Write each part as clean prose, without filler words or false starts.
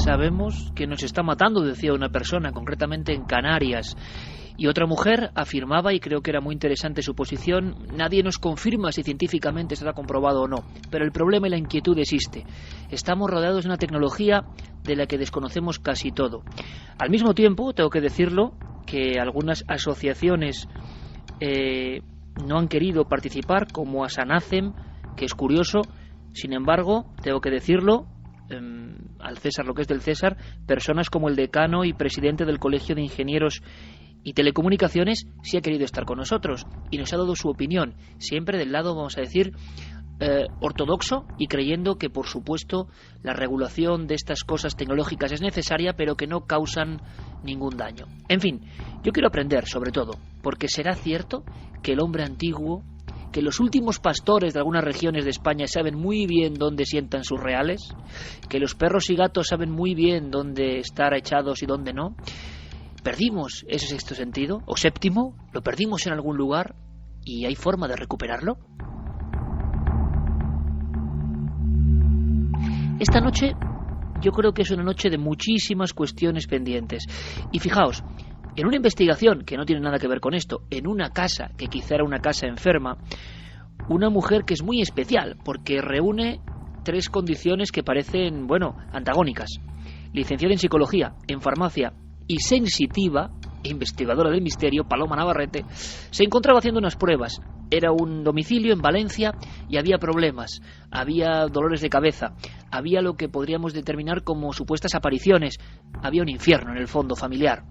sabemos que nos está matando, decía una persona, concretamente en Canarias. Y otra mujer afirmaba, y creo que era muy interesante su posición, nadie nos confirma si científicamente está comprobado o no, pero el problema y la inquietud existe. Estamos rodeados de una tecnología de la que desconocemos casi todo. Al mismo tiempo, tengo que decirlo, que algunas asociaciones no han querido participar, como Asanacem, que es curioso. Sin embargo, tengo que decirlo, al César lo que es del César, personas como el decano y presidente del Colegio de Ingenieros y Telecomunicaciones sí ha querido estar con nosotros y nos ha dado su opinión, siempre del lado, vamos a decir, ortodoxo, y creyendo que, por supuesto, la regulación de estas cosas tecnológicas es necesaria, pero que no causan ningún daño. En fin, yo quiero aprender, sobre todo, porque será cierto que el hombre antiguo, que los últimos pastores de algunas regiones de España saben muy bien dónde sientan sus reales, que los perros y gatos saben muy bien dónde estar echados y dónde no. ¿Perdimos ese sexto sentido? ¿O séptimo? ¿Lo perdimos en algún lugar? ¿Y hay forma de recuperarlo? Esta noche yo creo que es una noche de muchísimas cuestiones pendientes. Y fijaos, en una investigación que no tiene nada que ver con esto, en una casa que quizá era una casa enferma, una mujer que es muy especial porque reúne tres condiciones que parecen, bueno, antagónicas. Licenciada en psicología, en farmacia y sensitiva, investigadora del misterio, Paloma Navarrete, se encontraba haciendo unas pruebas. Era un domicilio en Valencia y había problemas, había dolores de cabeza, había lo que podríamos determinar como supuestas apariciones, había un infierno en el fondo familiar.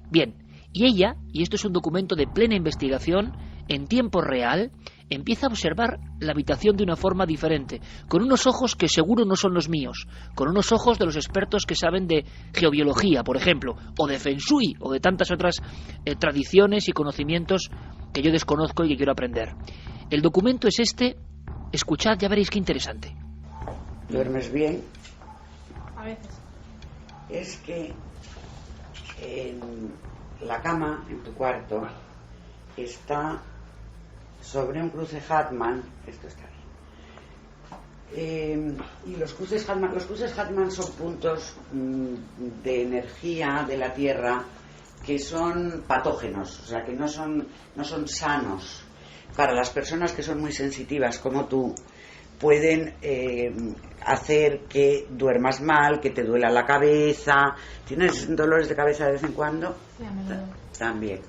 Bien, y ella, y esto es un documento de plena investigación, en tiempo real, empieza a observar la habitación de una forma diferente, con unos ojos que seguro no son los míos, con unos ojos de los expertos que saben de geobiología, por ejemplo, o de Feng Shui, o de tantas otras tradiciones y conocimientos que yo desconozco y que quiero aprender. El documento es este, escuchad, ya veréis qué interesante. ¿Duermes bien? A veces. Es que en la cama, en tu cuarto, está sobre un cruce Hartmann. Esto está bien. Y los cruces Hartmann son puntos de energía de la Tierra que son patógenos, o sea que no son sanos. Para las personas que son muy sensitivas como tú, pueden hacer que duermas mal, que te duela la cabeza. ¿Tienes dolores de cabeza de vez en cuando? Sí, a menudo. También.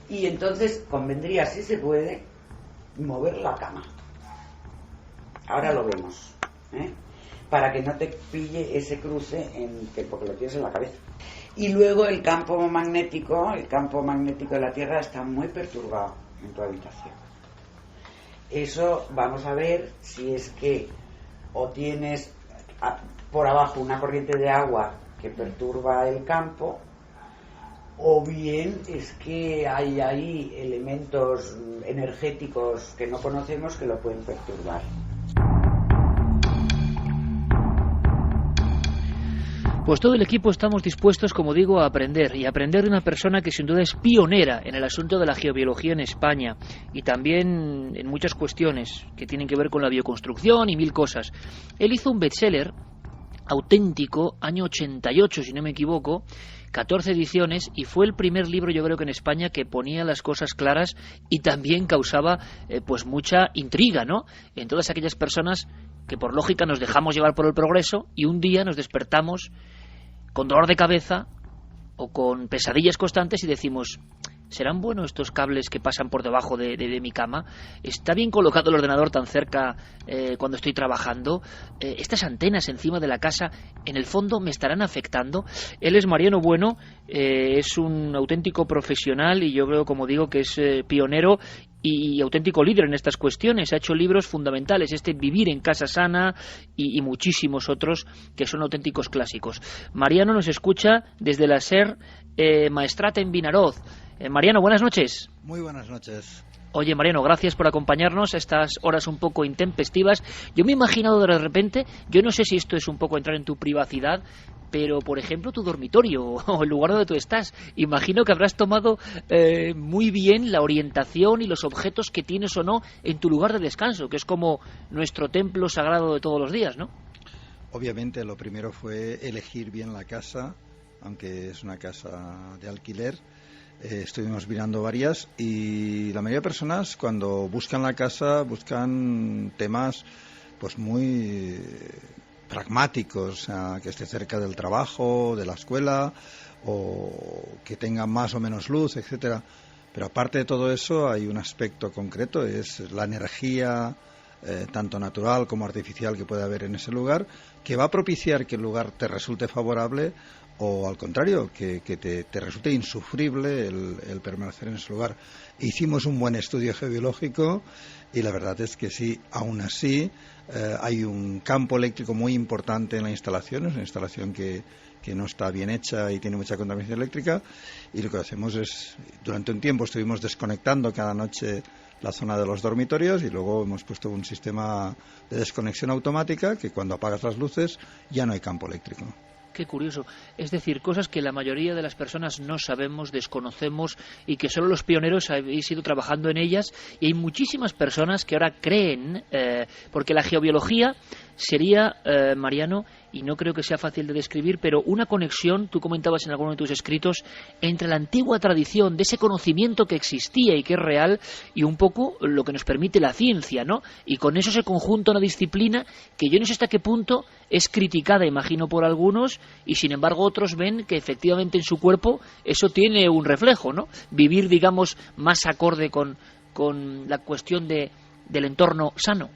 Y entonces convendría, si se puede, mover la cama. Ahora lo vemos, para que no te pille ese cruce porque lo tienes en la cabeza. Y luego el campo magnético de la Tierra está muy perturbado en tu habitación. Eso vamos a ver si es que o tienes por abajo una corriente de agua que perturba el campo, o bien es que hay ahí elementos energéticos que no conocemos que lo pueden perturbar. Pues todo el equipo estamos dispuestos, como digo, a aprender, y a aprender de una persona que sin duda es pionera en el asunto de la geobiología en España y también en muchas cuestiones que tienen que ver con la bioconstrucción y mil cosas. Él hizo un bestseller auténtico, año 88, si no me equivoco, 14 ediciones, y fue el primer libro, yo creo que en España, que ponía las cosas claras y también causaba pues mucha intriga, ¿no?, en todas aquellas personas que por lógica nos dejamos llevar por el progreso y un día nos despertamos con dolor de cabeza o con pesadillas constantes y decimos: ¿serán buenos estos cables que pasan por debajo de mi cama? ¿Está bien colocado el ordenador tan cerca cuando estoy trabajando? ¿Estas antenas encima de la casa, en el fondo, me estarán afectando? Él es Mariano Bueno, es un auténtico profesional y yo creo, como digo, que es pionero y auténtico líder en estas cuestiones. Ha hecho libros fundamentales, Vivir en casa sana y muchísimos otros que son auténticos clásicos. Mariano nos escucha desde la SER Maestrat en Vinaroz. Mariano, buenas noches. Muy buenas noches. Oye, Mariano, gracias por acompañarnos a estas horas un poco intempestivas. Yo me he imaginado de repente, yo no sé si esto es un poco entrar en tu privacidad, pero, por ejemplo, tu dormitorio o el lugar donde tú estás. Imagino que habrás tomado muy bien la orientación y los objetos que tienes o no en tu lugar de descanso, que es como nuestro templo sagrado de todos los días, ¿no? obviamente lo primero fue elegir bien la casa, aunque es una casa de alquiler. Estuvimos mirando varias y la mayoría de personas cuando buscan la casa buscan temas pues muy pragmáticos, o sea, que esté cerca del trabajo, de la escuela, o que tenga más o menos luz, etcétera. Pero aparte de todo eso hay un aspecto concreto, es la energía tanto natural como artificial que puede haber en ese lugar, que va a propiciar que el lugar te resulte favorable o al contrario, que te resulte insufrible el permanecer en ese lugar. Hicimos un buen estudio geobiológico y la verdad es que sí, aún así hay un campo eléctrico muy importante en la instalación, es una instalación que no está bien hecha y tiene mucha contaminación eléctrica, y lo que hacemos es, durante un tiempo estuvimos desconectando cada noche la zona de los dormitorios y luego hemos puesto un sistema de desconexión automática que cuando apagas las luces ya no hay campo eléctrico. Qué curioso. Es decir, cosas que la mayoría de las personas no sabemos, desconocemos y que solo los pioneros habéis ido trabajando en ellas, y hay muchísimas personas que ahora creen, porque la geobiología sería, Mariano, y no creo que sea fácil de describir, pero una conexión, tú comentabas en alguno de tus escritos, entre la antigua tradición de ese conocimiento que existía y que es real y un poco lo que nos permite la ciencia, ¿no? Y con eso se conjunta una disciplina que yo no sé hasta qué punto es criticada, imagino, por algunos, y sin embargo otros ven que efectivamente en su cuerpo eso tiene un reflejo, ¿no? Vivir, digamos, más acorde con la cuestión del entorno sano.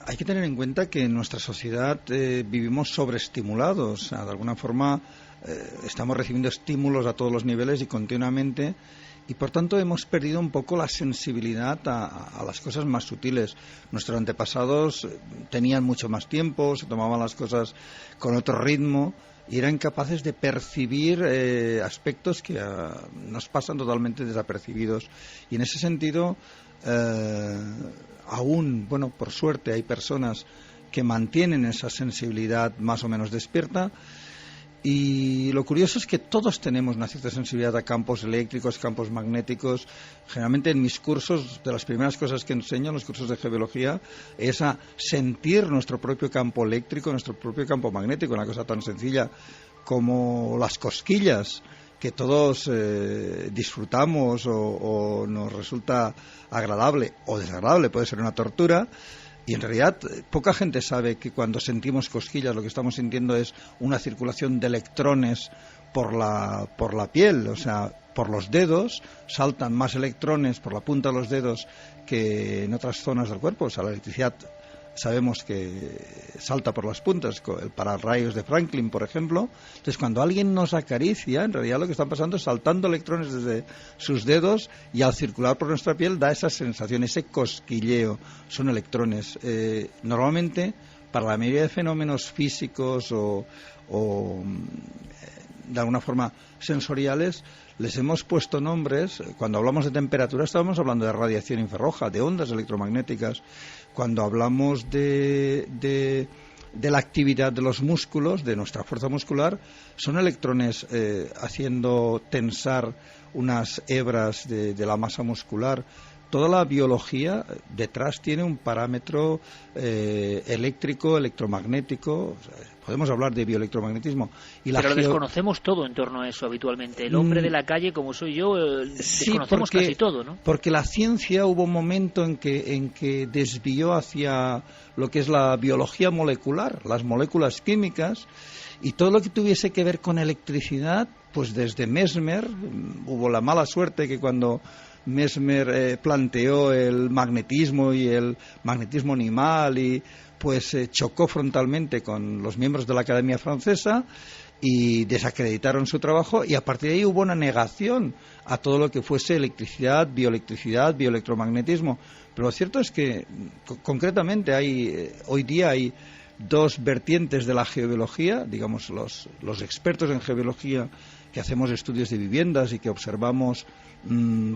Hay que tener en cuenta que en nuestra sociedad vivimos sobreestimulados, o sea, de alguna forma estamos recibiendo estímulos a todos los niveles y continuamente, y por tanto hemos perdido un poco la sensibilidad a las cosas más sutiles. Nuestros antepasados tenían mucho más tiempo, se tomaban las cosas con otro ritmo y eran capaces de percibir aspectos que nos pasan totalmente desapercibidos, y en ese sentido aún, bueno, por suerte hay personas que mantienen esa sensibilidad más o menos despierta, y lo curioso es que todos tenemos una cierta sensibilidad a campos eléctricos, campos magnéticos. Generalmente en mis cursos, de las primeras cosas que enseño en los cursos de geobiología, es a sentir nuestro propio campo eléctrico, nuestro propio campo magnético, una cosa tan sencilla como las cosquillas, que todos disfrutamos o nos resulta agradable o desagradable, puede ser una tortura, y en realidad poca gente sabe que cuando sentimos cosquillas lo que estamos sintiendo es una circulación de electrones por la piel, o sea, por los dedos, saltan más electrones por la punta de los dedos que en otras zonas del cuerpo, o sea, la electricidad sabemos que salta por las puntas, el pararrayos de Franklin, por ejemplo. Entonces, cuando alguien nos acaricia, en realidad lo que está pasando es saltando electrones desde sus dedos, y al circular por nuestra piel da esa sensación, ese cosquilleo. Son electrones. Normalmente, para la mayoría de fenómenos físicos o de alguna forma sensoriales, les hemos puesto nombres. Cuando hablamos de temperatura estábamos hablando de radiación infrarroja, de ondas electromagnéticas. Cuando hablamos de la actividad de los músculos, de nuestra fuerza muscular, son electrones haciendo tensar unas hebras de la masa muscular. Toda la biología detrás tiene un parámetro eléctrico, electromagnético. Podemos hablar de bioelectromagnetismo. Pero lo desconocemos todo en torno a eso habitualmente. El hombre de la calle, como soy yo, desconocemos casi todo, ¿no? Porque la ciencia hubo un momento en que desvió hacia lo que es la biología molecular, las moléculas químicas, y todo lo que tuviese que ver con electricidad, pues desde Mesmer, hubo la mala suerte que cuando Mesmer planteó el magnetismo y el magnetismo animal, y pues chocó frontalmente con los miembros de la Academia Francesa y desacreditaron su trabajo, y a partir de ahí hubo una negación a todo lo que fuese electricidad, bioelectromagnetismo. Pero lo cierto es que concretamente hoy día hay dos vertientes de la geobiología, digamos los expertos en geobiología que hacemos estudios de viviendas y que observamos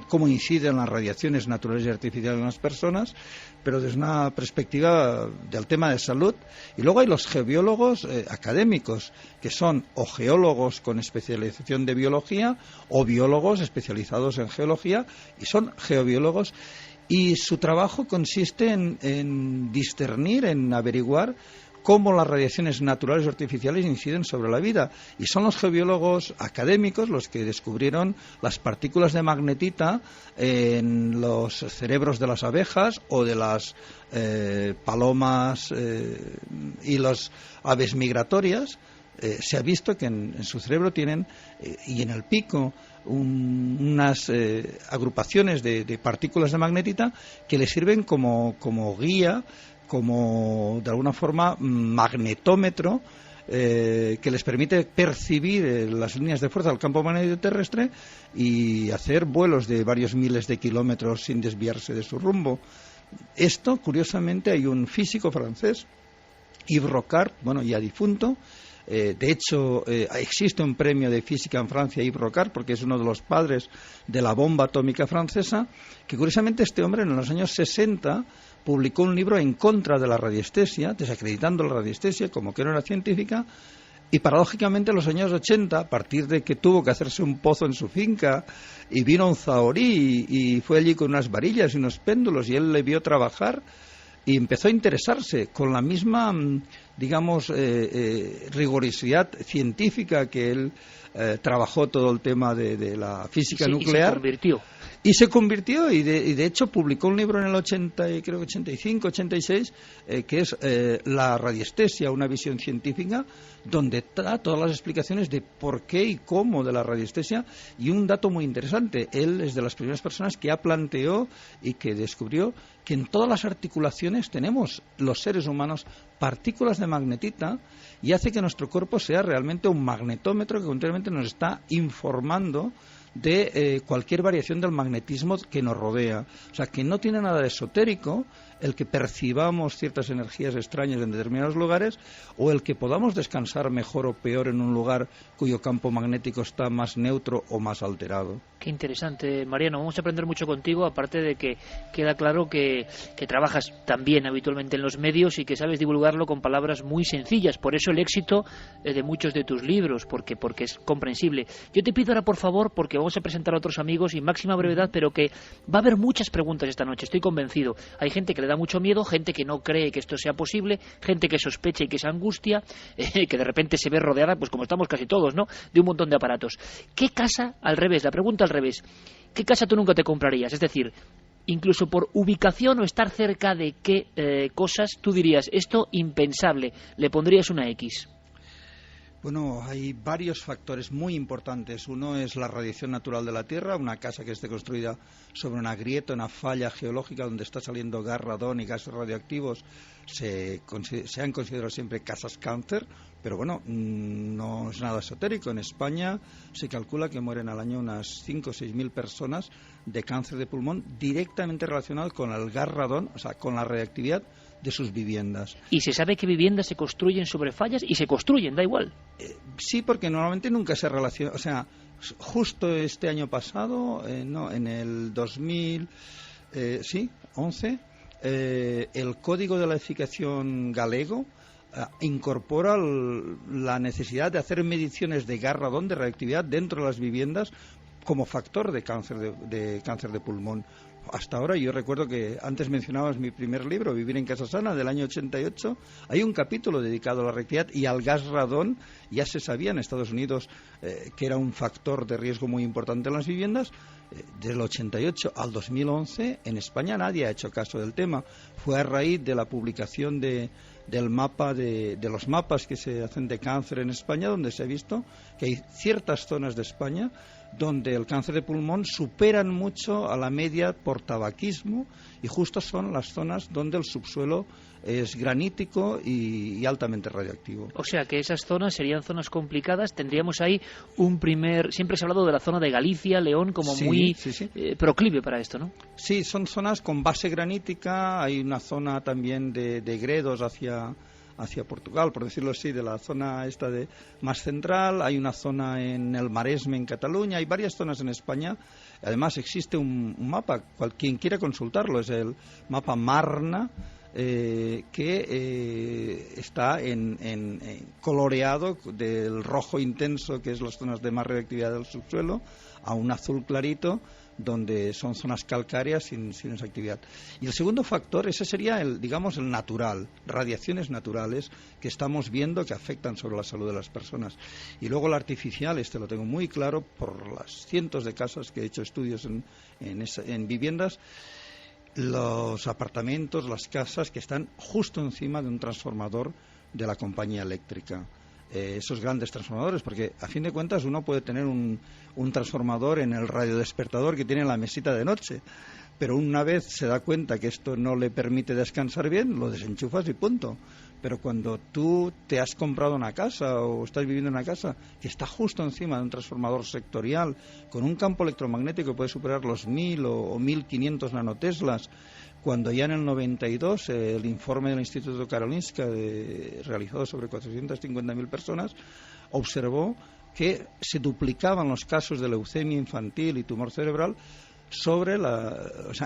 cómo inciden las radiaciones naturales y artificiales en las personas, pero desde una perspectiva del tema de salud. Y luego hay los geobiólogos académicos, que son o geólogos con especialización de biología o biólogos especializados en geología, y son geobiólogos, y su trabajo consiste en discernir, en averiguar cómo las radiaciones naturales y artificiales inciden sobre la vida. Y son los geobiólogos académicos los que descubrieron las partículas de magnetita en los cerebros de las abejas o de las palomas y las aves migratorias. Se ha visto que en su cerebro tienen, y en el pico, unas agrupaciones de partículas de magnetita que les sirven como guía, como de alguna forma magnetómetro, que les permite percibir las líneas de fuerza del campo magnético terrestre y hacer vuelos de varios miles de kilómetros sin desviarse de su rumbo. Esto, curiosamente, hay un físico francés, Yves Rocard, bueno, ya difunto. De hecho, existe un premio de física en Francia, Yves Rocard, porque es uno de los padres de la bomba atómica francesa, que curiosamente este hombre en los años 60 publicó un libro en contra de la radiestesia, desacreditando la radiestesia como que no era científica, y paradójicamente en los años 80, a partir de que tuvo que hacerse un pozo en su finca, y vino un zahorí y fue allí con unas varillas y unos péndulos, y él le vio trabajar, y empezó a interesarse con la misma, digamos, rigurosidad científica que él trabajó todo el tema de la física nuclear. Y se convirtió, y de hecho publicó un libro en el 85, 86, que es La radiestesia, una visión científica, donde da todas las explicaciones de por qué y cómo de la radiestesia. Y un dato muy interesante, él es de las primeras personas que planteó y que descubrió que en todas las articulaciones tenemos los seres humanos partículas de magnetita, y hace que nuestro cuerpo sea realmente un magnetómetro que continuamente nos está informando de cualquier variación del magnetismo que nos rodea. O sea, que no tiene nada de esotérico el que percibamos ciertas energías extrañas en determinados lugares, o el que podamos descansar mejor o peor en un lugar cuyo campo magnético está más neutro o más alterado. Qué interesante, Mariano. Vamos a aprender mucho contigo, aparte de que queda claro que trabajas también habitualmente en los medios y que sabes divulgarlo con palabras muy sencillas. Por eso el éxito de muchos de tus libros, porque es comprensible. Yo te pido ahora, por favor, porque vamos a presentar a otros amigos y máxima brevedad, pero que va a haber muchas preguntas esta noche, estoy convencido. Hay gente que le da mucho miedo, gente que no cree que esto sea posible, gente que sospecha y que se angustia, que de repente se ve rodeada, pues como estamos casi todos, ¿no?, de un montón de aparatos. ¿Qué casa, al revés, la pregunta al revés, qué casa tú nunca te comprarías? Es decir, incluso por ubicación o estar cerca de qué cosas tú dirías, esto impensable, le pondrías una X. Bueno, hay varios factores muy importantes. Uno es la radiación natural de la Tierra, una casa que esté construida sobre una grieta, una falla geológica donde está saliendo gas, radón y gases radioactivos. Se han considerado siempre casas cáncer, pero bueno, no es nada esotérico. En España se calcula que mueren al año unas 5 o 6 mil personas de cáncer de pulmón directamente relacionado con el gas radón, o sea, con la radiactividad de sus viviendas. ¿Y se sabe que viviendas se construyen sobre fallas? Y se construyen, da igual. Sí, porque normalmente nunca se relaciona. O sea, justo este año pasado, en el 2011, el Código de la Edificación galego incorpora la necesidad de hacer mediciones de gas radón, de radiactividad dentro de las viviendas como factor de cáncer de pulmón. Hasta ahora, yo recuerdo que antes mencionabas mi primer libro, Vivir en Casa Sana, del año 88. Hay un capítulo dedicado a la radiactividad y al gas radón. Ya se sabía en Estados Unidos que era un factor de riesgo muy importante en las viviendas. Del 88 al 2011, en España nadie ha hecho caso del tema. Fue a raíz de la publicación del mapa de los mapas que se hacen de cáncer en España, donde se ha visto que hay ciertas zonas de España donde el cáncer de pulmón superan mucho a la media por tabaquismo, y justo son las zonas donde el subsuelo es granítico y altamente radioactivo. O sea que esas zonas serían zonas complicadas. Tendríamos ahí siempre se ha hablado de la zona de Galicia, León, como muy proclive para esto, ¿no? Sí, son zonas con base granítica. Hay una zona también de gredos hacia Portugal, por decirlo así, de la zona esta más central. Hay una zona en el Maresme, en Cataluña. Hay varias zonas en España. Además existe un mapa, quien quiera consultarlo, es el mapa Marna, que está coloreado del rojo intenso, que es las zonas de más radioactividad del subsuelo, a un azul clarito, donde son zonas calcáreas sin esa actividad. Y el segundo factor, ese sería el natural, radiaciones naturales que estamos viendo que afectan sobre la salud de las personas. Y luego el artificial, lo tengo muy claro por las cientos de casas que he hecho estudios en viviendas, los apartamentos, las casas que están justo encima de un transformador de la compañía eléctrica. Esos grandes transformadores, porque a fin de cuentas uno puede tener un transformador en el radiodespertador que tiene en la mesita de noche, pero una vez se da cuenta que esto no le permite descansar bien, lo desenchufas y punto. Pero cuando tú te has comprado una casa o estás viviendo en una casa que está justo encima de un transformador sectorial con un campo electromagnético que puede superar los 1000 o 1500 nanoteslas, cuando ya en el 92 el informe del Instituto Karolinska realizado sobre 450.000 personas observó que se duplicaban los casos de leucemia infantil y tumor cerebral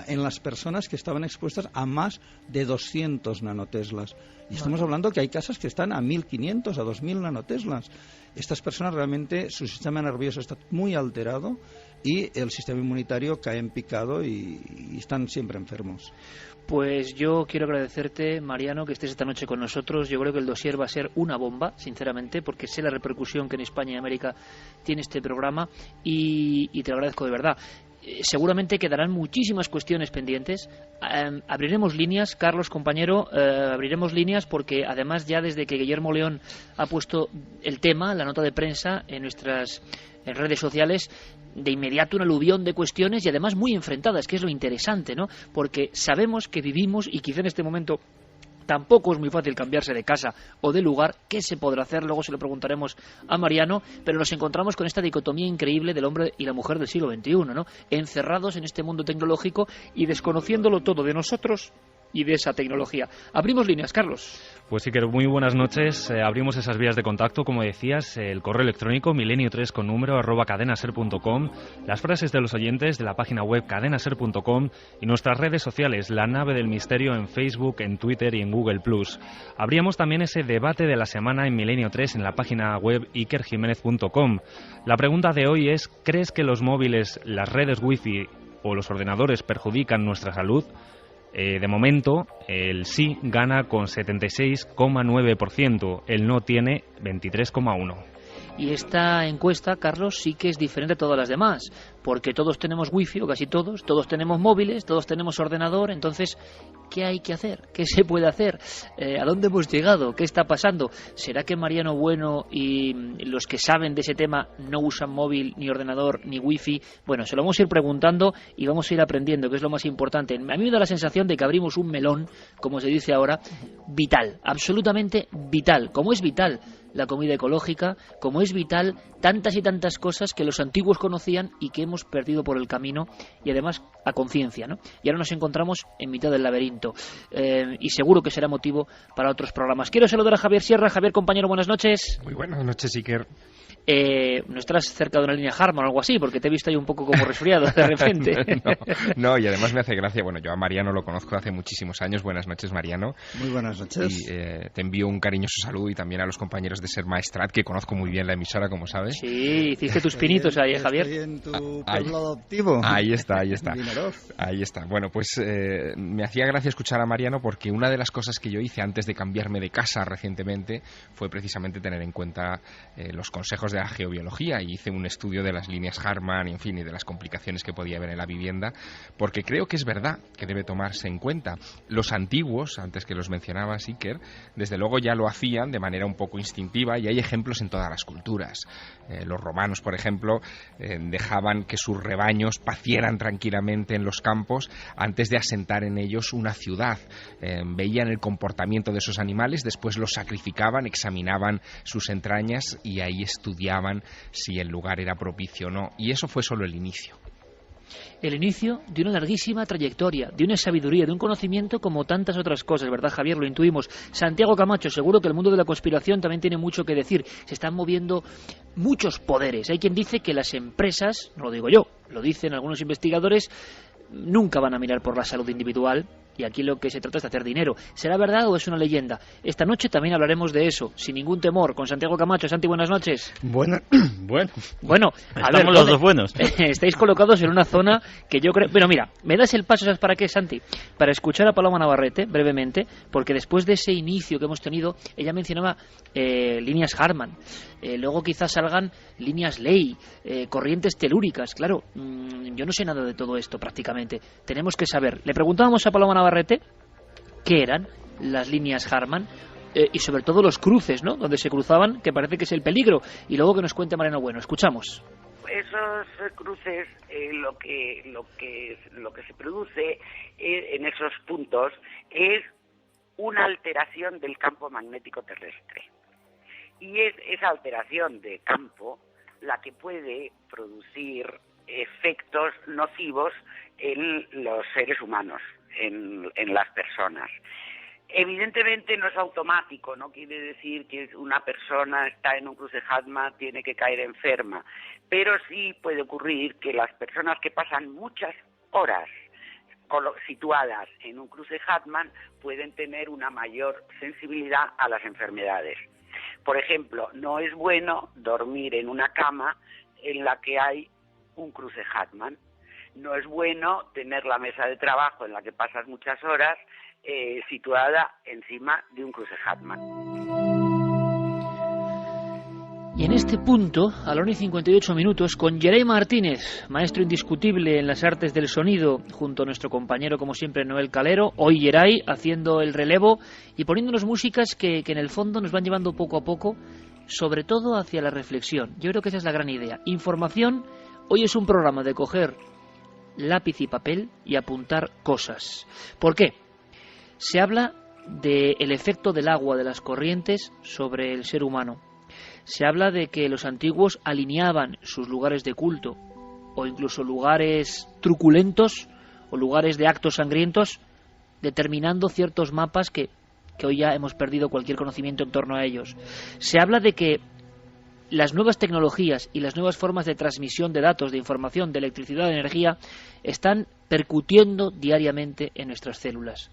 en las personas que estaban expuestas a más de 200 nanoteslas. Y estamos hablando que hay casas que están a 1500, a 2000 nanoteslas. Estas personas realmente, su sistema nervioso está muy alterado y el sistema inmunitario cae en picado y están siempre enfermos. Pues yo quiero agradecerte, Mariano, que estés esta noche con nosotros. Yo creo que el dossier va a ser una bomba, sinceramente, porque sé la repercusión que en España y América tiene este programa y te lo agradezco de verdad. Seguramente quedarán muchísimas cuestiones pendientes. Abriremos líneas, Carlos, compañero, abriremos líneas porque además ya desde que Guillermo León ha puesto el tema, la nota de prensa en nuestras redes sociales, de inmediato un aluvión de cuestiones y además muy enfrentadas, que es lo interesante, ¿no? Porque sabemos que vivimos y quizá en este momento tampoco es muy fácil cambiarse de casa o de lugar. ¿Qué se podrá hacer? Luego se lo preguntaremos a Mariano, pero nos encontramos con esta dicotomía increíble del hombre y la mujer del siglo XXI, ¿no? Encerrados en este mundo tecnológico y desconociéndolo todo de nosotros y de esa tecnología. Abrimos líneas, Carlos. Pues sí, que muy buenas noches. Abrimos esas vías de contacto, como decías, el correo electrónico milenio3 con número @cadenaser.com, las frases de los oyentes de la página web cadenaser.com y nuestras redes sociales, La Nave del Misterio en Facebook, en Twitter y en Google+. Abríamos también ese debate de la semana en Milenio 3 en la página web ikerjimenez.com. La pregunta de hoy es: ¿crees que los móviles, las redes wifi o los ordenadores perjudican nuestra salud? De momento, el sí gana con 76,9%, el no tiene 23,1%. Y esta encuesta, Carlos, sí que es diferente a todas las demás, porque todos tenemos wifi, o casi todos tenemos móviles, todos tenemos ordenador. Entonces, ¿qué hay que hacer? ¿Qué se puede hacer? ¿A dónde hemos llegado? ¿Qué está pasando? ¿Será que Mariano Bueno y los que saben de ese tema no usan móvil, ni ordenador, ni wifi? Bueno, se lo vamos a ir preguntando y vamos a ir aprendiendo, que es lo más importante. A mí me da la sensación de que abrimos un melón, como se dice ahora, vital, absolutamente vital. Como es vital la comida ecológica, como es vital tantas y tantas cosas que los antiguos conocían y que hemos perdido por el camino, y además a conciencia, ¿no? Y ahora nos encontramos en mitad del laberinto, y seguro que será motivo para otros programas. Quiero saludar a Javier Sierra. Javier, compañero, buenas noches. Muy buenas noches, Iker. No estarás cerca de una línea Harman o algo así, porque te he visto ahí un poco como resfriado de repente. No, y además me hace gracia. Bueno, yo a Mariano lo conozco hace muchísimos años. Buenas noches, Mariano. Muy buenas noches. Y te envío un cariñoso saludo, y también a los compañeros de Ser Maestrat, que conozco muy bien la emisora, como sabes. Sí, hiciste tus pinitos ahí, Javier. Estoy en tu pueblo adoptivo. Ahí está. Vinaroz. Ahí está. Bueno, pues me hacía gracia escuchar a Mariano, porque una de las cosas que yo hice antes de cambiarme de casa recientemente fue precisamente tener en cuenta los consejos de la geobiología, y hice un estudio de las líneas Harman, en fin, y de las complicaciones que podía haber en la vivienda, porque creo que es verdad que debe tomarse en cuenta. Los antiguos, antes que los mencionaba Iker, desde luego ya lo hacían de manera un poco instintiva, y hay ejemplos en todas las culturas. Los romanos, por ejemplo, dejaban que sus rebaños pacieran tranquilamente en los campos antes de asentar en ellos una ciudad. Veían el comportamiento de esos animales, después los sacrificaban, examinaban sus entrañas y ahí estudiaban si el lugar era propicio o no. Y eso fue solo el inicio. El inicio de una larguísima trayectoria, de una sabiduría, de un conocimiento como tantas otras cosas, ¿verdad, Javier? Lo intuimos. Santiago Camacho, seguro que el mundo de la conspiración también tiene mucho que decir. Se están moviendo muchos poderes. Hay quien dice que las empresas, no lo digo yo, lo dicen algunos investigadores, nunca van a mirar por la salud individual, y aquí lo que se trata es de hacer dinero. ¿Será verdad o es una leyenda? Esta noche también hablaremos de eso, sin ningún temor, con Santiago Camacho. Santi, buenas noches. Bueno, a ver, los dos buenos. Estáis colocados en una zona que yo creo... Bueno, mira, me das el paso, ¿sabes para qué, Santi? Para escuchar a Paloma Navarrete, brevemente, porque después de ese inicio que hemos tenido, ella mencionaba líneas Harman, luego quizás salgan líneas Ley, corrientes telúricas. Claro, yo no sé nada de todo esto prácticamente. Tenemos que saber. Le preguntábamos a Paloma Navarrete qué eran las líneas Harman y sobre todo los cruces, ¿no? Donde se cruzaban, que parece que es el peligro. Y luego que nos cuente Mariano Bueno. Escuchamos. Esos cruces, lo que se produce en esos puntos es una alteración del campo magnético terrestre. Y es esa alteración de campo la que puede producir efectos nocivos en los seres humanos, en las personas. Evidentemente no es automático, no quiere decir que una persona está en un cruce Harman, tiene que caer enferma, pero sí puede ocurrir que las personas que pasan muchas horas situadas en un cruce Harman pueden tener una mayor sensibilidad a las enfermedades. Por ejemplo, no es bueno dormir en una cama en la que hay un cruce Harman. No es bueno tener la mesa de trabajo en la que pasas muchas horas situada encima de un cruce Harman. Y en este punto, a la 1:58, con Geray Martínez, maestro indiscutible en las artes del sonido, junto a nuestro compañero, como siempre, Noel Calero, hoy Geray haciendo el relevo y poniéndonos músicas que en el fondo nos van llevando poco a poco, sobre todo hacia la reflexión. Yo creo que esa es la gran idea. Información, hoy es un programa de coger lápiz y papel y apuntar cosas. ¿Por qué? Se habla del efecto del agua, de las corrientes, sobre el ser humano. Se habla de que los antiguos alineaban sus lugares de culto, o incluso lugares truculentos, o lugares de actos sangrientos, determinando ciertos mapas que hoy ya hemos perdido cualquier conocimiento en torno a ellos. Se habla de que las nuevas tecnologías y las nuevas formas de transmisión de datos, de información, de electricidad, de energía, están percutiendo diariamente en nuestras células.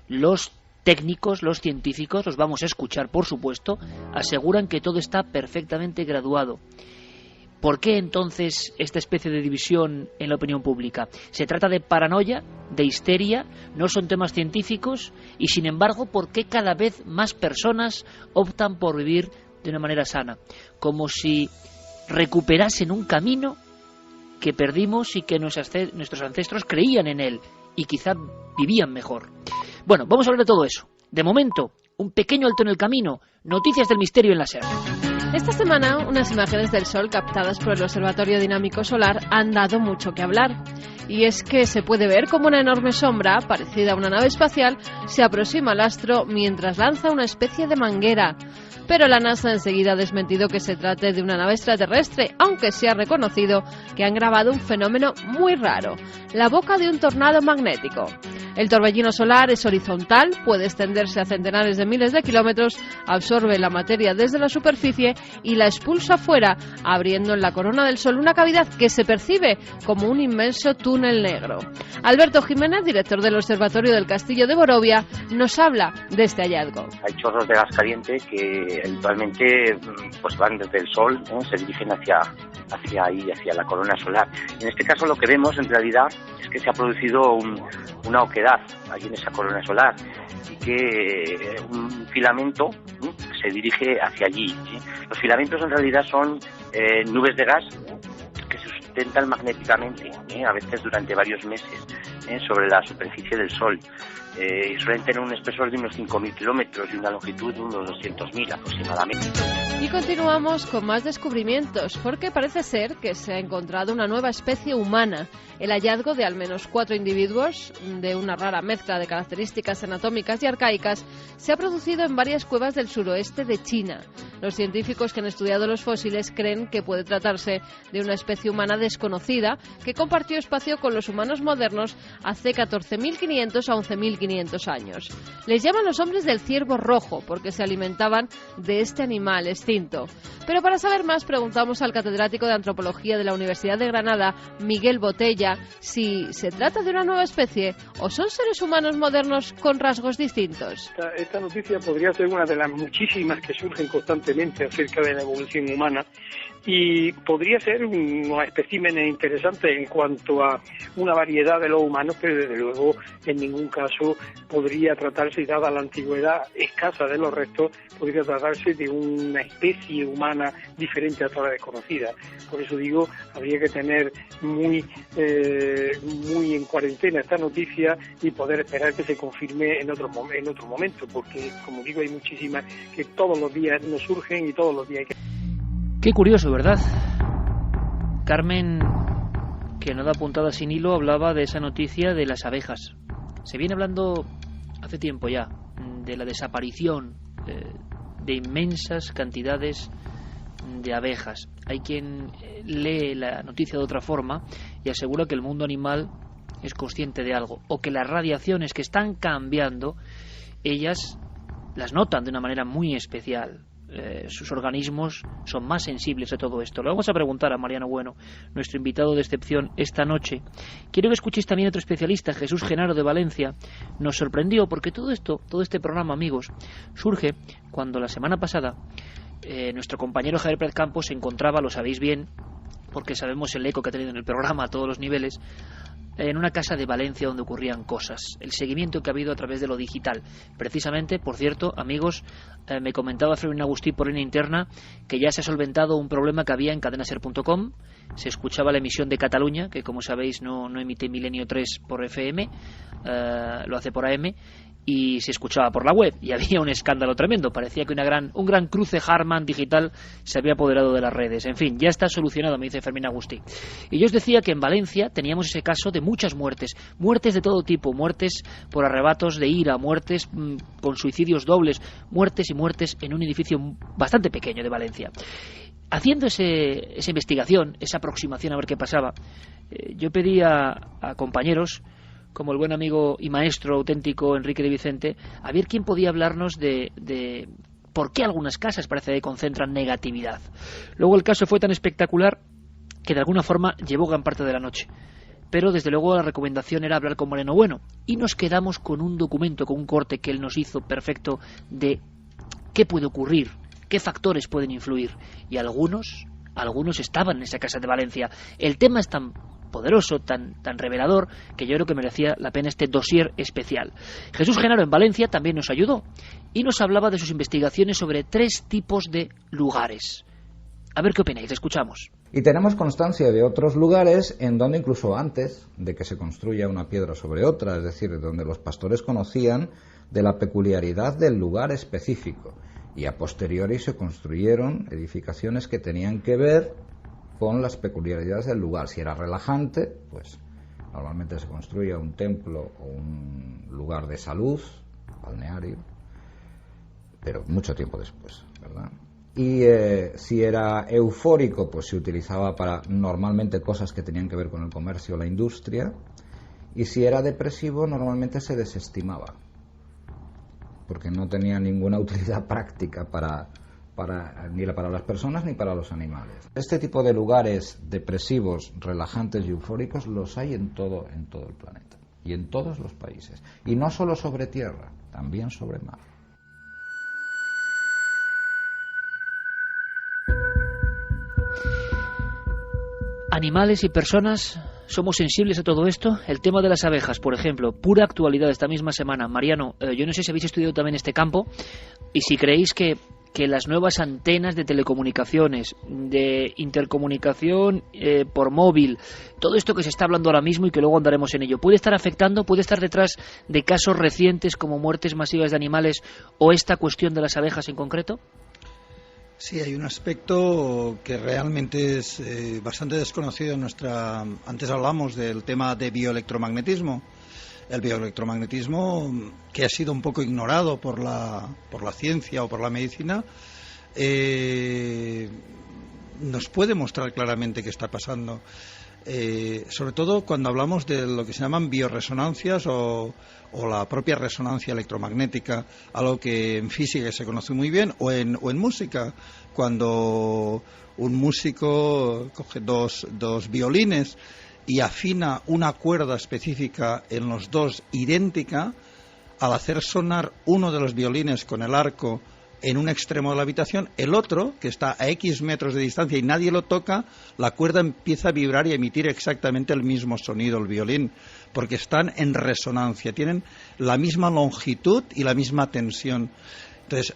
Los técnicos, los científicos, los vamos a escuchar, por supuesto, aseguran que todo está perfectamente graduado. ¿Por qué entonces esta especie de división en la opinión pública? ¿Se trata de paranoia, de histeria? ¿No son temas científicos? Y sin embargo, ¿por qué cada vez más personas optan por vivir de una manera sana? Como si recuperasen un camino que perdimos y que nuestros ancestros creían en él y quizá vivían mejor. Bueno, vamos a hablar de todo eso. De momento, un pequeño alto en el camino. Noticias del misterio en la SER. Esta semana, unas imágenes del Sol captadas por el Observatorio Dinámico Solar han dado mucho que hablar. Y es que se puede ver como una enorme sombra, parecida a una nave espacial, se aproxima al astro mientras lanza una especie de manguera. Pero la NASA enseguida ha desmentido que se trate de una nave extraterrestre, aunque se ha reconocido que han grabado un fenómeno muy raro, la boca de un tornado magnético. El torbellino solar es horizontal, puede extenderse a centenares de miles de kilómetros, absorbe la materia desde la superficie y la expulsa fuera, abriendo en la corona del Sol una cavidad que se percibe como un inmenso túnel negro. Alberto Jiménez, director del Observatorio del Castillo de Borovia, nos habla de este hallazgo. Hay chorros de gas caliente que habitualmente pues van desde el Sol, se dirigen hacia la corona solar. En este caso lo que vemos en realidad es que se ha producido una oquedad allí en esa corona solar y que un filamento se dirige hacia allí. Los filamentos en realidad son nubes de gas que se sustentan magnéticamente, a veces durante varios meses, sobre la superficie del Sol. Y suelen tener un espesor de unos 5.000 kilómetros y una longitud de unos 200.000 aproximadamente. Y continuamos con más descubrimientos, porque parece ser que se ha encontrado una nueva especie humana. El hallazgo de al menos 4 individuos de una rara mezcla de características anatómicas y arcaicas se ha producido en varias cuevas del suroeste de China. Los científicos que han estudiado los fósiles creen que puede tratarse de una especie humana desconocida que compartió espacio con los humanos modernos hace 14.500 a 11.500 años. Les llaman los hombres del ciervo rojo porque se alimentaban de este animal, este distinto. Pero para saber más preguntamos al catedrático de Antropología de la Universidad de Granada, Miguel Botella, si se trata de una nueva especie o son seres humanos modernos con rasgos distintos. Esta noticia podría ser una de las muchísimas que surgen constantemente acerca de la evolución humana y podría ser unos especímenes interesantes en cuanto a una variedad de los humanos, pero desde luego en ningún caso podría tratarse, dada la antigüedad escasa de los restos, podría tratarse de una especie humana diferente a toda la desconocida. Por eso digo, habría que tener muy en cuarentena esta noticia y poder esperar que se confirme en otro momento, porque como digo, hay muchísimas que todos los días nos surgen y todos los días hay que... Qué curioso, ¿verdad? Carmen, que no da puntada sin hilo, hablaba de esa noticia de las abejas. Se viene hablando hace tiempo ya de la desaparición de inmensas cantidades de abejas. Hay quien lee la noticia de otra forma y asegura que el mundo animal es consciente de algo, o que las radiaciones que están cambiando, ellas las notan de una manera muy especial. Sus organismos son más sensibles a todo esto. Lo vamos a preguntar a Mariano Bueno, nuestro invitado de excepción esta noche. Quiero que escuchéis también a otro especialista, Jesús Genaro de Valencia. Nos sorprendió porque todo este programa, amigos, surge cuando la semana pasada nuestro compañero Javier Pérez Campos se encontraba, lo sabéis bien, porque sabemos el eco que ha tenido en el programa a todos los niveles, en una casa de Valencia donde ocurrían cosas, el seguimiento que ha habido a través de lo digital. Precisamente, por cierto, amigos, me comentaba Fermín Agustí por línea interna que ya se ha solventado un problema que había en cadenaser.com. Se escuchaba la emisión de Cataluña, que como sabéis no emite Milenio 3 por FM, lo hace por AM, y se escuchaba por la web, y había un escándalo tremendo. Parecía que un gran cruce Harman digital se había apoderado de las redes. En fin, ya está solucionado, me dice Fermín Agustí. Y yo os decía que en Valencia teníamos ese caso de muchas muertes de todo tipo, muertes por arrebatos de ira, muertes con suicidios dobles, muertes y muertes en un edificio bastante pequeño de Valencia. Haciendo esa investigación, esa aproximación a ver qué pasaba, yo pedí a compañeros como el buen amigo y maestro auténtico Enrique de Vicente, a ver quién podía hablarnos de por qué algunas casas parece que concentran negatividad. Luego el caso fue tan espectacular que de alguna forma llevó gran parte de la noche. Pero desde luego la recomendación era hablar con Mariano Bueno, y nos quedamos con un documento, con un corte que él nos hizo perfecto de qué puede ocurrir, qué factores pueden influir, y algunos estaban en esa casa de Valencia. El tema es tan poderoso, tan revelador, que yo creo que merecía la pena este dossier especial. Jesús Genaro en Valencia también nos ayudó y nos hablaba de sus investigaciones sobre 3 tipos de lugares. A ver qué opináis, escuchamos. Y tenemos constancia de otros lugares en donde incluso antes de que se construya una piedra sobre otra, es decir, donde los pastores conocían de la peculiaridad del lugar específico, y a posteriori se construyeron edificaciones que tenían que ver con las peculiaridades del lugar. Si era relajante, pues normalmente se construía un templo o un lugar de salud, balneario, pero mucho tiempo después, ¿verdad? Y si era eufórico, pues se utilizaba para normalmente cosas que tenían que ver con el comercio o la industria, y si era depresivo normalmente se desestimaba, porque no tenía ninguna utilidad práctica ni para las personas ni para los animales. Este tipo de lugares depresivos, relajantes y eufóricos los hay en todo el planeta y en todos los países, y no solo sobre tierra, también sobre mar. Animales y personas somos sensibles a todo esto. El tema de las abejas, por ejemplo, pura actualidad esta misma semana. Mariano, yo no sé si habéis estudiado también este campo y si creéis que las nuevas antenas de telecomunicaciones, de intercomunicación por móvil, todo esto que se está hablando ahora mismo y que luego andaremos en ello, ¿puede estar afectando, puede estar detrás de casos recientes como muertes masivas de animales o esta cuestión de las abejas en concreto? Sí, hay un aspecto que realmente es bastante desconocido en nuestra... Antes hablamos del tema de bioelectromagnetismo. El bioelectromagnetismo, que ha sido un poco ignorado por la ciencia o por la medicina, nos puede mostrar claramente qué está pasando. sobre todo cuando hablamos de lo que se llaman bioresonancias o la propia resonancia electromagnética, algo que en física se conoce muy bien, o en música, cuando un músico coge dos violines y afina una cuerda específica en los dos idéntica, al hacer sonar uno de los violines con el arco en un extremo de la habitación, el otro, que está a X metros de distancia y nadie lo toca, la cuerda empieza a vibrar y a emitir exactamente el mismo sonido, el violín, porque están en resonancia, tienen la misma longitud y la misma tensión. Entonces,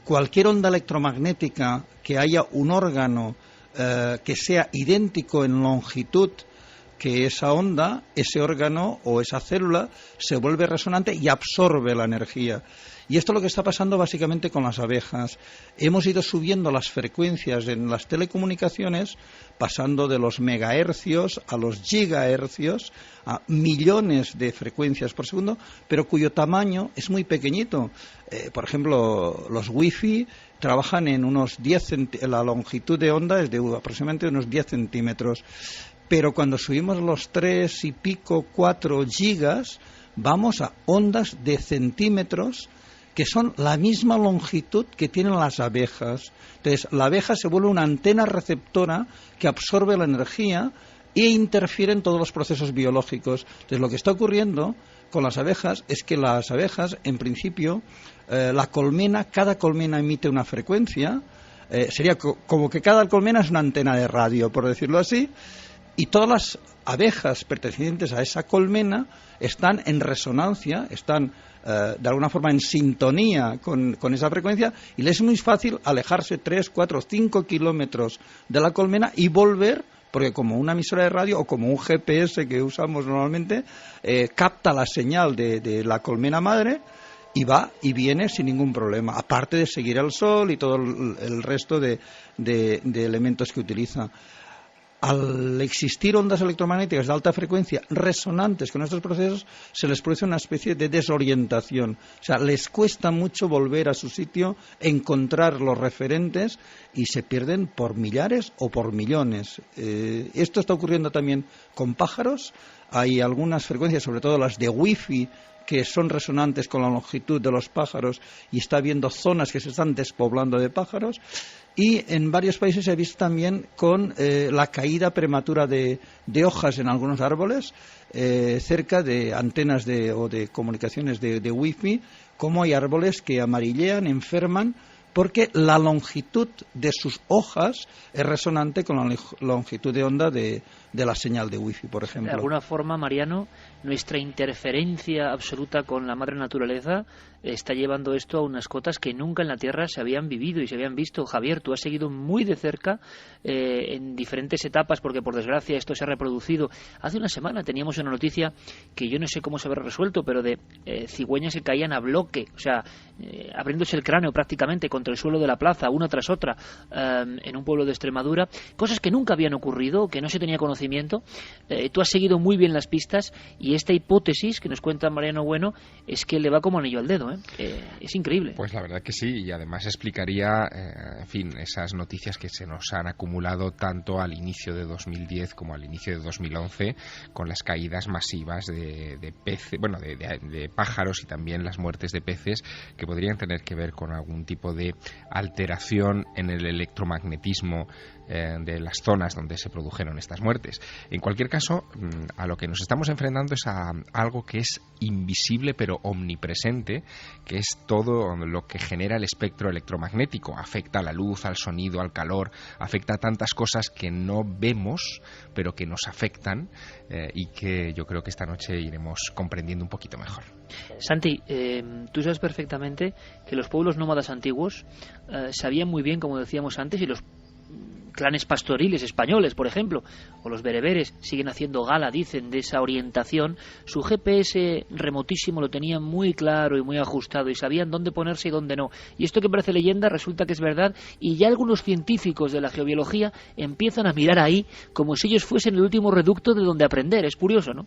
cualquier onda electromagnética que haya un órgano que sea idéntico en longitud que esa onda, ese órgano o esa célula se vuelve resonante y absorbe la energía. Y esto es lo que está pasando básicamente con las abejas. Hemos ido subiendo las frecuencias en las telecomunicaciones, pasando de los megahercios a los gigahercios, a millones de frecuencias por segundo, pero cuyo tamaño es muy pequeñito. Por ejemplo, los wifi trabajan en unos 10 la longitud de onda es de aproximadamente unos 10 centímetros. Pero cuando subimos los 3 y pico, 4 gigas, vamos a ondas de centímetros que son la misma longitud que tienen las abejas. Entonces, la abeja se vuelve una antena receptora que absorbe la energía e interfiere en todos los procesos biológicos. Entonces, lo que está ocurriendo con las abejas es que las abejas, en principio, cada colmena emite una frecuencia, sería como que cada colmena es una antena de radio, por decirlo así, y todas las abejas pertenecientes a esa colmena están en resonancia, están de alguna forma en sintonía con esa frecuencia, y les es muy fácil alejarse 3, 4, 5 kilómetros de la colmena y volver, porque como una emisora de radio o como un GPS que usamos normalmente, capta la señal de la colmena madre y va y viene sin ningún problema, aparte de seguir el sol y todo el resto de elementos que utiliza. Al existir ondas electromagnéticas de alta frecuencia resonantes con estos procesos, se les produce una especie de desorientación. O sea, les cuesta mucho volver a su sitio, encontrar los referentes y se pierden por millares o por millones. Esto está ocurriendo también con pájaros. Hay algunas frecuencias, sobre todo las de wifi, que son resonantes con la longitud de los pájaros, y está habiendo zonas que se están despoblando de pájaros. Y en varios países se ha visto también con la caída prematura de hojas en algunos árboles cerca de antenas o de comunicaciones de wifi, como hay árboles que amarillean, enferman, porque la longitud de sus hojas es resonante con la longitud de onda de la señal de wifi, por ejemplo. De alguna forma, Mariano, nuestra interferencia absoluta con la madre naturaleza está llevando esto a unas cotas que nunca en la Tierra se habían vivido y se habían visto. Javier, tú has seguido muy de cerca en diferentes etapas, porque por desgracia esto se ha reproducido. Hace una semana teníamos una noticia que yo no sé cómo se habrá resuelto, pero de cigüeñas que caían a bloque, o sea, abriéndose el cráneo prácticamente contra el suelo de la plaza, una tras otra, en un pueblo de Extremadura, cosas que nunca habían ocurrido, que no se tenía conocimiento. Tú has seguido muy bien las pistas, y esta hipótesis que nos cuenta Mariano Bueno es que le va como anillo al dedo, es increíble. Pues la verdad que sí, y además explicaría, en fin, esas noticias que se nos han acumulado tanto al inicio de 2010 como al inicio de 2011, con las caídas masivas de peces, bueno, de pájaros, y también las muertes de peces, que podrían tener que ver con algún tipo de alteración en el electromagnetismo de las zonas donde se produjeron estas muertes. En cualquier caso, a lo que nos estamos enfrentando es a algo que es invisible pero omnipresente, que es todo lo que genera el espectro electromagnético. Afecta a la luz, al sonido, al calor, afecta a tantas cosas que no vemos pero que nos afectan, y que yo creo que esta noche iremos comprendiendo un poquito mejor. Santi, tú sabes perfectamente que los pueblos nómadas antiguos sabían muy bien, como decíamos antes, y los clanes pastoriles españoles, por ejemplo, o los bereberes, siguen haciendo gala, dicen, de esa orientación. Su GPS remotísimo lo tenían muy claro y muy ajustado, y sabían dónde ponerse y dónde no. Y esto que parece leyenda resulta que es verdad, y ya algunos científicos de la geobiología empiezan a mirar ahí como si ellos fuesen el último reducto de donde aprender. Es curioso, ¿no?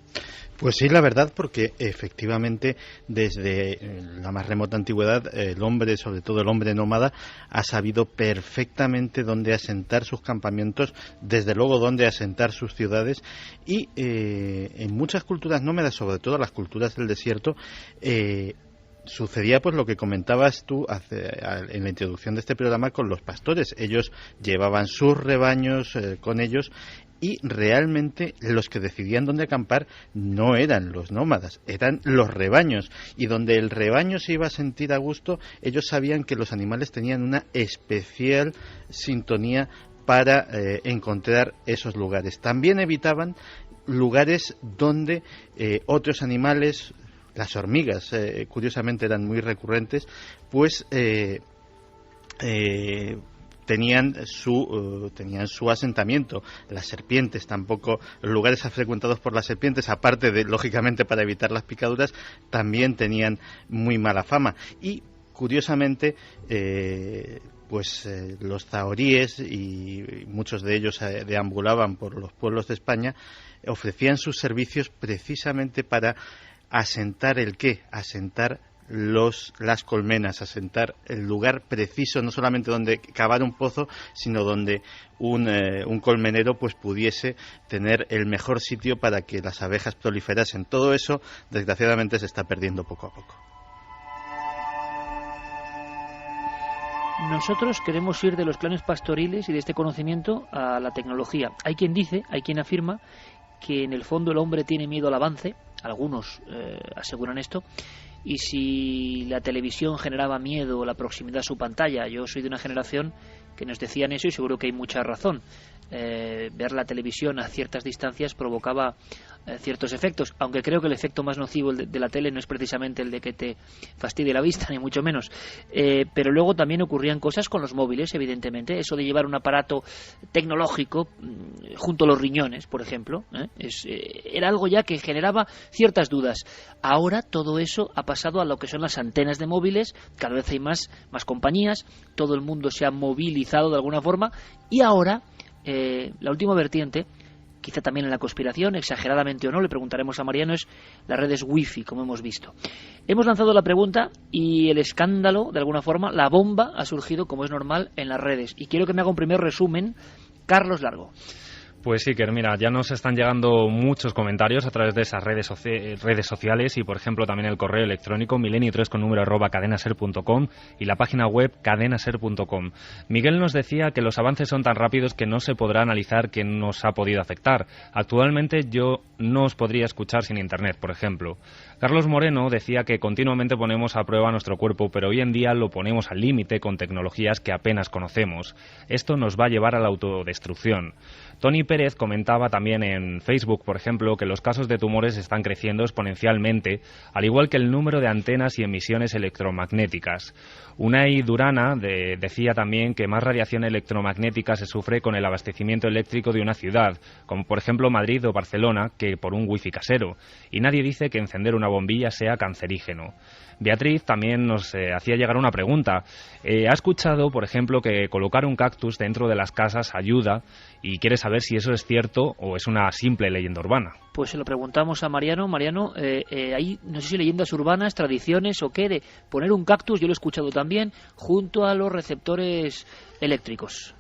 Pues sí, la verdad, porque efectivamente desde la más remota antigüedad el hombre, sobre todo el hombre nómada, ha sabido perfectamente dónde asentar su sus campamentos, desde luego dónde asentar sus ciudades, y en muchas culturas nómadas, sobre todo las culturas del desierto, sucedía pues lo que comentabas tú en la introducción de este programa con los pastores. Ellos llevaban sus rebaños con ellos, y realmente los que decidían dónde acampar no eran los nómadas, eran los rebaños, y donde el rebaño se iba a sentir a gusto, ellos sabían que los animales tenían una especial sintonía para encontrar esos lugares. También evitaban lugares donde otros animales, las hormigas, curiosamente eran muy recurrentes, pues tenían su asentamiento. Las serpientes tampoco, los lugares frecuentados por las serpientes, aparte de, lógicamente, para evitar las picaduras, también tenían muy mala fama. Y, curiosamente, los zahoríes, y muchos de ellos deambulaban por los pueblos de España, ofrecían sus servicios precisamente para asentar asentar las colmenas, asentar el lugar preciso, no solamente donde cavar un pozo, sino donde un colmenero pues pudiese tener el mejor sitio para que las abejas proliferasen. Todo eso, desgraciadamente, se está perdiendo poco a poco. Nosotros queremos ir de los clanes pastoriles y de este conocimiento a la tecnología. Hay quien dice, hay quien afirma que en el fondo el hombre tiene miedo al avance. Algunos aseguran esto. Y si la televisión generaba miedo, la proximidad a su pantalla, yo soy de una generación que nos decían eso, y seguro que hay mucha razón. Ver la televisión a ciertas distancias provocaba ciertos efectos, aunque creo que el efecto más nocivo de la tele no es precisamente el de que te fastidie la vista, ni mucho menos. Pero luego también ocurrían cosas con los móviles, evidentemente. Eso de llevar un aparato tecnológico junto a los riñones, por ejemplo, era algo ya que generaba ciertas dudas. Ahora todo eso ha pasado a lo que son las antenas de móviles. Cada vez hay más compañías, todo el mundo se ha movilizado de alguna forma, y ahora la última vertiente, quizá también en la conspiración, exageradamente o no, le preguntaremos a Mariano, es las redes wifi, como hemos visto. Hemos lanzado la pregunta y el escándalo, de alguna forma, la bomba ha surgido, como es normal, en las redes. Y quiero que me haga un primer resumen, Carlos Largo. Pues sí, que mira, ya nos están llegando muchos comentarios a través de esas redes sociales, y por ejemplo también el correo electrónico milenio3@cadenaser.com y la página web cadenaser.com. Miguel nos decía que los avances son tan rápidos que no se podrá analizar qué nos ha podido afectar. Actualmente yo no os podría escuchar sin internet, por ejemplo. Carlos Moreno decía que continuamente ponemos a prueba nuestro cuerpo, pero hoy en día lo ponemos al límite con tecnologías que apenas conocemos. Esto nos va a llevar a la autodestrucción. Tony Pérez comentaba también en Facebook, por ejemplo, que los casos de tumores están creciendo exponencialmente, al igual que el número de antenas y emisiones electromagnéticas. Unai Durana decía también que más radiación electromagnética se sufre con el abastecimiento eléctrico de una ciudad, como por ejemplo Madrid o Barcelona, que por un wifi casero. Y nadie dice que encender una bombilla sea cancerígeno. Beatriz también nos hacía llegar una pregunta. Ha escuchado, por ejemplo, que colocar un cactus dentro de las casas ayuda, y quiere saber si eso es cierto o es una simple leyenda urbana. Pues se lo preguntamos a Mariano. Mariano, hay, no sé si leyendas urbanas, tradiciones o qué, de poner un cactus, yo lo he escuchado también, junto a los receptores eléctricos.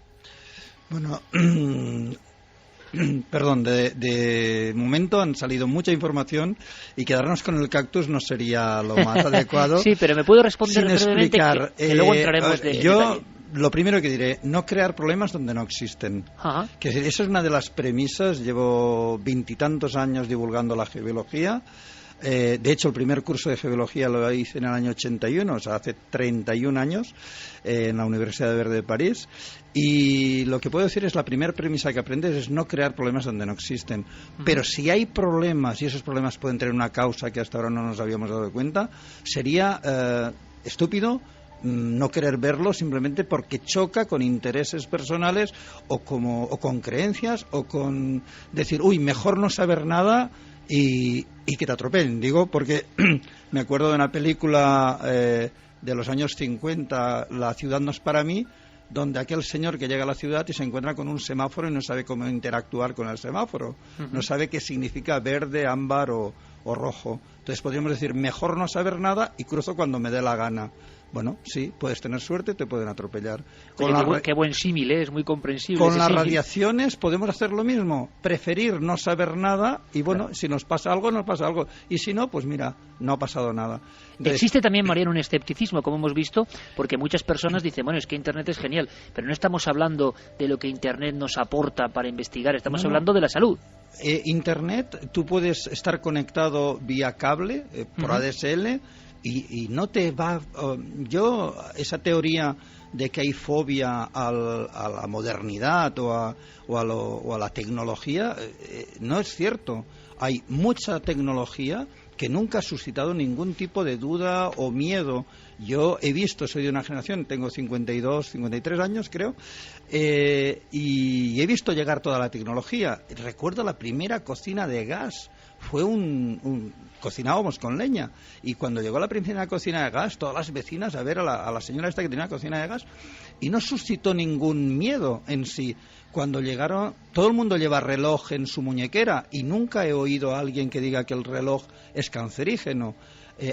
Bueno, perdón, de momento han salido mucha información, y quedarnos con el cactus no sería lo más adecuado. Sí, pero me puedo responder sin explicar. Que luego entraremos de detalle. Lo primero que diré, no crear problemas donde no existen. Ajá. Que esa es una de las premisas. Llevo 20 y tantos años divulgando la geobiología. De hecho, el primer curso de geobiología lo hice en el año 81, o sea, hace 31 años, en la Universidad de Verde de París. Y lo que puedo decir es, la primera premisa que aprendes es no crear problemas donde no existen. Pero si hay problemas, y esos problemas pueden tener una causa que hasta ahora no nos habíamos dado cuenta, sería estúpido no querer verlo simplemente porque choca con intereses personales o con creencias, o con decir, uy, mejor no saber nada y que te atropellen. Digo porque me acuerdo de una película de los años 50, La ciudad no es para mí, donde aquel señor que llega a la ciudad y se encuentra con un semáforo y no sabe cómo interactuar con el semáforo, no sabe qué significa verde, ámbar o rojo. Entonces podríamos decir, mejor no saber nada y cruzo cuando me dé la gana. Bueno, sí, puedes tener suerte, te pueden atropellar. Qué buen símil, es muy comprensible. Con las radiaciones podemos hacer lo mismo, preferir no saber nada y bueno, claro, si nos pasa algo, nos pasa algo. Y si no, pues mira, no ha pasado nada. Entonces, existe también, Mariano, un escepticismo, como hemos visto, porque muchas personas dicen, bueno, es que Internet es genial, pero no estamos hablando de lo que Internet nos aporta para investigar, estamos hablando de la salud. Internet, tú puedes estar conectado vía cable, por ADSL, y no te va... yo, esa teoría de que hay fobia a la modernidad o a la tecnología, no es cierto. Hay mucha tecnología que nunca ha suscitado ningún tipo de duda o miedo. Yo he visto, soy de una generación, tengo 52, 53 años creo, y he visto llegar toda la tecnología. Recuerdo la primera cocina de gas, fue cocinábamos con leña, y cuando llegó la primera cocina de gas, todas las vecinas a ver a la señora esta que tenía cocina de gas, y no suscitó ningún miedo en sí. Cuando llegaron, todo el mundo lleva reloj en su muñequera, y nunca he oído a alguien que diga que el reloj es cancerígeno.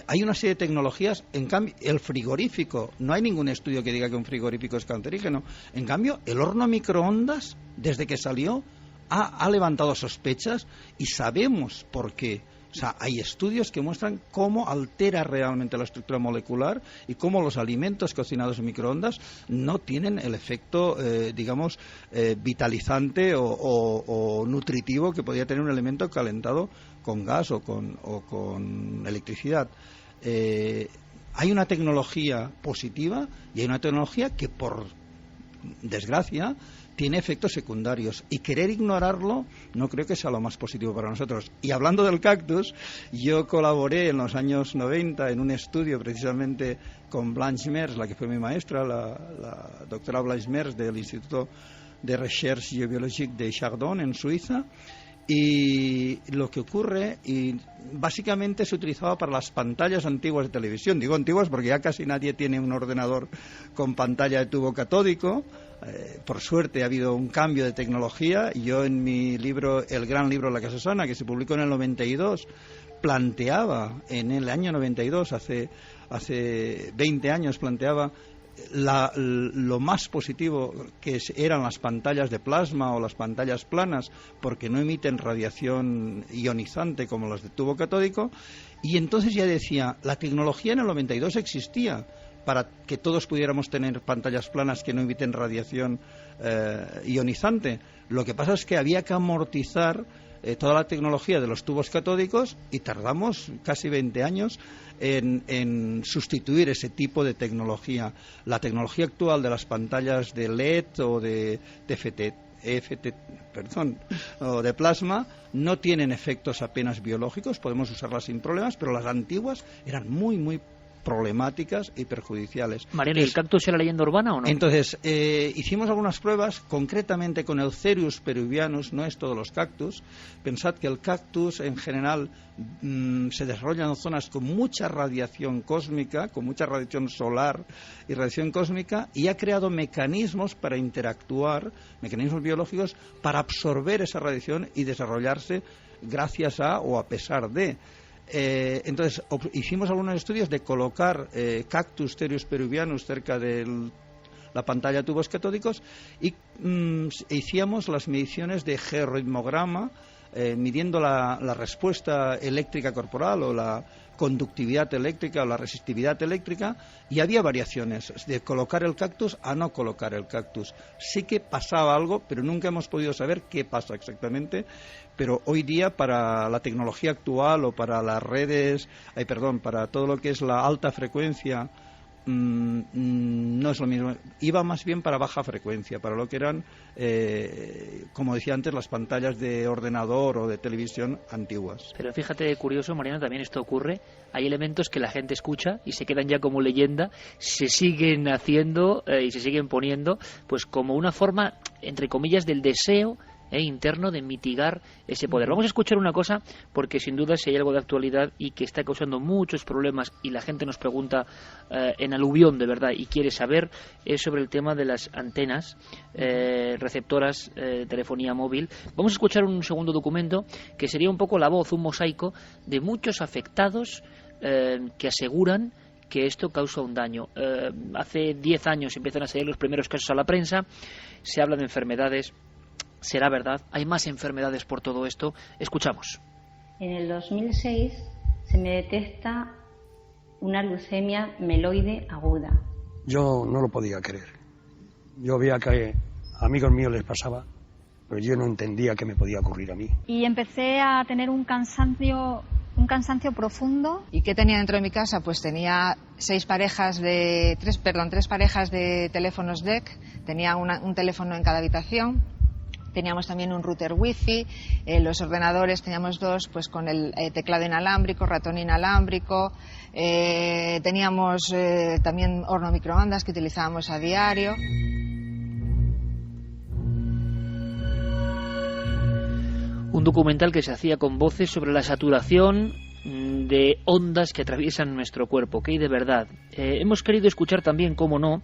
Hay una serie de tecnologías, en cambio, el frigorífico, no hay ningún estudio que diga que un frigorífico es cancerígeno. En cambio, el horno microondas, desde que salió, ha levantado sospechas y sabemos por qué. O sea, hay estudios que muestran cómo altera realmente la estructura molecular y cómo los alimentos cocinados en microondas no tienen el efecto, vitalizante o nutritivo que podría tener un alimento calentado con gas o con electricidad. Hay una tecnología positiva y hay una tecnología que, por desgracia, tiene efectos secundarios, y querer ignorarlo no creo que sea lo más positivo para nosotros. Y hablando del cactus, yo colaboré en los años 90 en un estudio precisamente con Blanche Mers, la que fue mi maestra, la doctora Blanche Mers del Instituto de Recherche Géobiologique de Chardon en Suiza. Y lo que ocurre, y básicamente se utilizaba para las pantallas antiguas de televisión. Digo antiguas porque ya casi nadie tiene un ordenador con pantalla de tubo catódico. Por suerte ha habido un cambio de tecnología. Yo en mi libro, el gran libro La Casa Sana, que se publicó en el 92, planteaba, en el año 92, hace 20 años, planteaba lo más positivo que eran las pantallas de plasma o las pantallas planas, porque no emiten radiación ionizante como las de tubo catódico. Y entonces ya decía, la tecnología en el 92 existía para que todos pudiéramos tener pantallas planas que no emiten radiación ionizante. Lo que pasa es que había que amortizar toda la tecnología de los tubos catódicos, y tardamos casi 20 años en sustituir ese tipo de tecnología. La tecnología actual de las pantallas de LED o de o de plasma no tienen efectos apenas biológicos, podemos usarlas sin problemas, pero las antiguas eran muy, muy problemáticas y perjudiciales. Mariano, ¿y el cactus era leyenda urbana o no? Entonces, hicimos algunas pruebas, concretamente con el Cereus peruvianus, no es todos los cactus. Pensad que el cactus en general se desarrolla en zonas con mucha radiación cósmica, con mucha radiación solar y radiación cósmica, y ha creado mecanismos para interactuar, mecanismos biológicos para absorber esa radiación y desarrollarse gracias a o a pesar de. Entonces hicimos algunos estudios de colocar cactus Cereus peruvianus cerca de la pantalla de tubos catódicos y hicimos las mediciones de georritmograma, midiendo la respuesta eléctrica corporal o la conductividad eléctrica o la resistividad eléctrica, y había variaciones de colocar el cactus a no colocar el cactus. Sí que pasaba algo, pero nunca hemos podido saber qué pasa exactamente. Pero hoy día, para la tecnología actual o para las redes, para todo lo que es la alta frecuencia, no es lo mismo. Iba más bien para baja frecuencia, para lo que eran, como decía antes, las pantallas de ordenador o de televisión antiguas. Pero fíjate, curioso, Mariano, también esto ocurre. Hay elementos que la gente escucha y se quedan ya como leyenda, se siguen haciendo y se siguen poniendo pues como una forma, entre comillas, del deseo interno de mitigar ese poder. Vamos a escuchar una cosa, porque sin duda si hay algo de actualidad y que está causando muchos problemas y la gente nos pregunta en aluvión de verdad y quiere saber, es sobre el tema de las antenas receptoras de telefonía móvil. Vamos a escuchar un segundo documento que sería un poco la voz, un mosaico de muchos afectados que aseguran que esto causa un daño. Hace 10 años empiezan a salir los primeros casos a la prensa, se habla de enfermedades. ¿Será verdad? ¿Hay más enfermedades por todo esto? Escuchamos. En el 2006 se me detecta una leucemia meloide aguda. Yo no lo podía creer. Yo veía que a amigos míos les pasaba, pero yo no entendía qué me podía ocurrir a mí. Y empecé a tener un cansancio profundo. ¿Y qué tenía dentro de mi casa? Pues tenía tres parejas de teléfonos DEC, tenía un teléfono en cada habitación. Teníamos también un router wifi, los ordenadores teníamos 2 pues con el teclado inalámbrico, ratón inalámbrico, teníamos también horno microondas que utilizábamos a diario. Un documental que se hacía con voces sobre la saturación de ondas que atraviesan nuestro cuerpo, que hay de verdad. Hemos querido escuchar también, cómo no,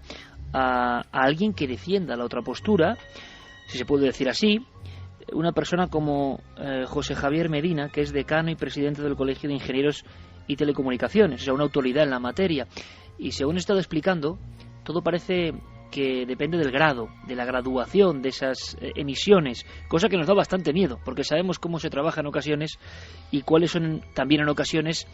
a alguien que defienda la otra postura, si se puede decir así, una persona como José Javier Medina, que es decano y presidente del Colegio de Ingenieros y Telecomunicaciones, o sea, una autoridad en la materia. Y según he estado explicando, todo parece que depende del grado, de la graduación de esas emisiones, cosa que nos da bastante miedo, porque sabemos cómo se trabaja en ocasiones y cuáles son también en ocasiones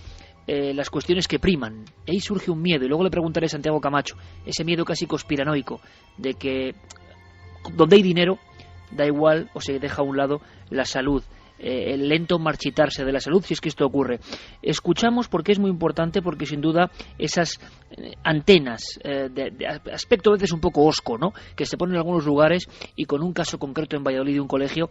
las cuestiones que priman. Ahí surge un miedo, y luego le preguntaré a Santiago Camacho, ese miedo casi conspiranoico, de que donde hay dinero da igual o se deja a un lado la salud, el lento marchitarse de la salud, si es que esto ocurre. Escuchamos porque es muy importante, porque sin duda esas antenas de aspecto a veces un poco hosco, ¿no?, que se ponen en algunos lugares, y con un caso concreto en Valladolid de un colegio,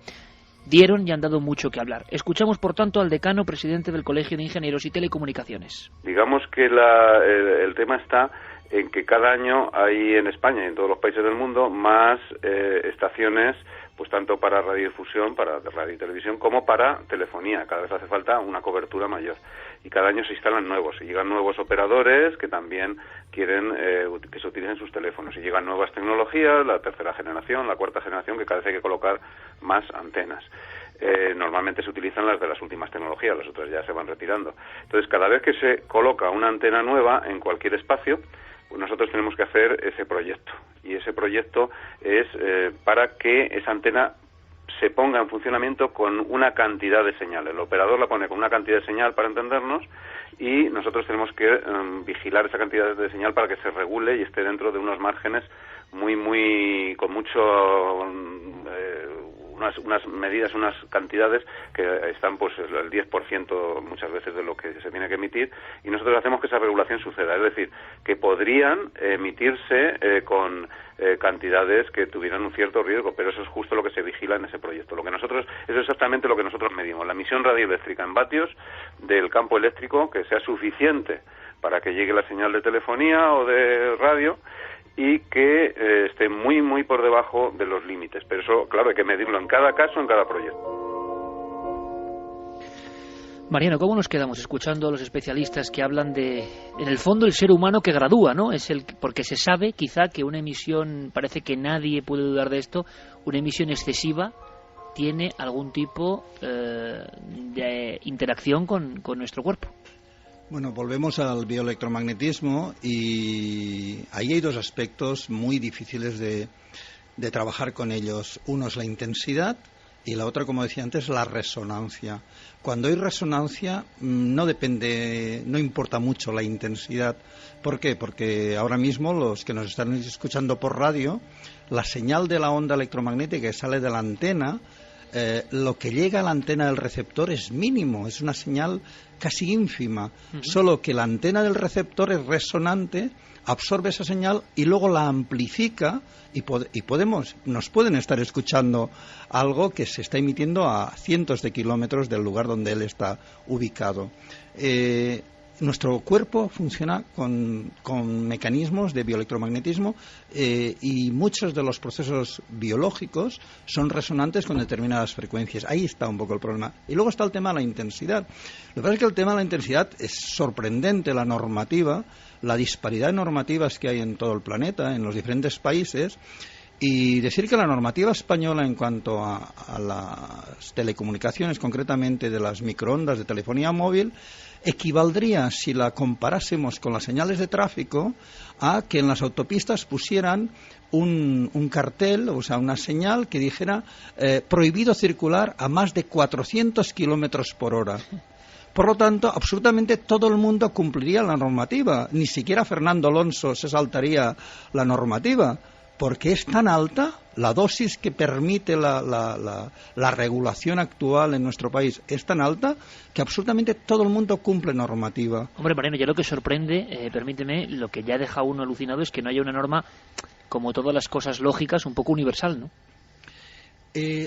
dieron y han dado mucho que hablar. Escuchamos, por tanto, al decano presidente del Colegio de Ingenieros y Telecomunicaciones. Digamos que el tema está en que cada año hay en España y en todos los países del mundo más estaciones, pues tanto para radiodifusión, para radio y televisión, como para telefonía. Cada vez hace falta una cobertura mayor. Y cada año se instalan nuevos. Y llegan nuevos operadores que también quieren que se utilicen sus teléfonos. Y llegan nuevas tecnologías, la tercera generación, la cuarta generación, que cada vez hay que colocar más antenas. Normalmente se utilizan las de las últimas tecnologías, las otras ya se van retirando. Entonces, cada vez que se coloca una antena nueva en cualquier espacio, pues nosotros tenemos que hacer ese proyecto. Y ese proyecto es para que esa antena se ponga en funcionamiento con una cantidad de señal. El operador la pone con una cantidad de señal, para entendernos, y nosotros tenemos que vigilar esa cantidad de señal para que se regule y esté dentro de unos márgenes con mucho unas medidas, unas cantidades que están pues el 10% muchas veces de lo que se tiene que emitir, y nosotros hacemos que esa regulación suceda, es decir, que podrían emitirse con cantidades que tuvieran un cierto riesgo, pero eso es justo lo que se vigila en ese proyecto. Eso es exactamente lo que nosotros medimos, la emisión radioeléctrica en vatios del campo eléctrico, que sea suficiente para que llegue la señal de telefonía o de radio, y que esté muy, muy por debajo de los límites. Pero eso, claro, hay que medirlo en cada caso, en cada proyecto. Mariano, ¿cómo nos quedamos escuchando a los especialistas que hablan de, en el fondo, el ser humano que gradúa, ¿no? Porque se sabe, quizá, que una emisión, parece que nadie puede dudar de esto, una emisión excesiva tiene algún tipo de interacción con nuestro cuerpo. Bueno, volvemos al bioelectromagnetismo, y ahí hay dos aspectos muy difíciles de trabajar con ellos. Uno es la intensidad y la otra, como decía antes, la resonancia. Cuando hay resonancia no importa mucho la intensidad. ¿Por qué? Porque ahora mismo los que nos están escuchando por radio, la señal de la onda electromagnética que sale de la antena, lo que llega a la antena del receptor es mínimo, es una señal casi ínfima, solo que la antena del receptor es resonante, absorbe esa señal y luego la amplifica, y nos pueden estar escuchando algo que se está emitiendo a cientos de kilómetros del lugar donde él está ubicado. Nuestro cuerpo funciona con mecanismos de bioelectromagnetismo, y muchos de los procesos biológicos son resonantes con determinadas frecuencias. Ahí está un poco el problema. Y luego está el tema de la intensidad. Lo que pasa es que el tema de la intensidad es sorprendente, la normativa, la disparidad de normativas que hay en todo el planeta, en los diferentes países, Y decir que la normativa española en cuanto a las telecomunicaciones, concretamente de las microondas de telefonía móvil, equivaldría, si la comparásemos con las señales de tráfico, a que en las autopistas pusieran un cartel, o sea, una señal que dijera prohibido circular a más de 400 kilómetros por hora. Por lo tanto, absolutamente todo el mundo cumpliría la normativa. Ni siquiera Fernando Alonso se saltaría la normativa, porque es tan alta, la dosis que permite la regulación actual en nuestro país es tan alta que absolutamente todo el mundo cumple normativa. Hombre, Mariano, ya lo que sorprende, permíteme, lo que ya deja a uno alucinado es que no haya una norma, como todas las cosas lógicas, un poco universal, ¿no?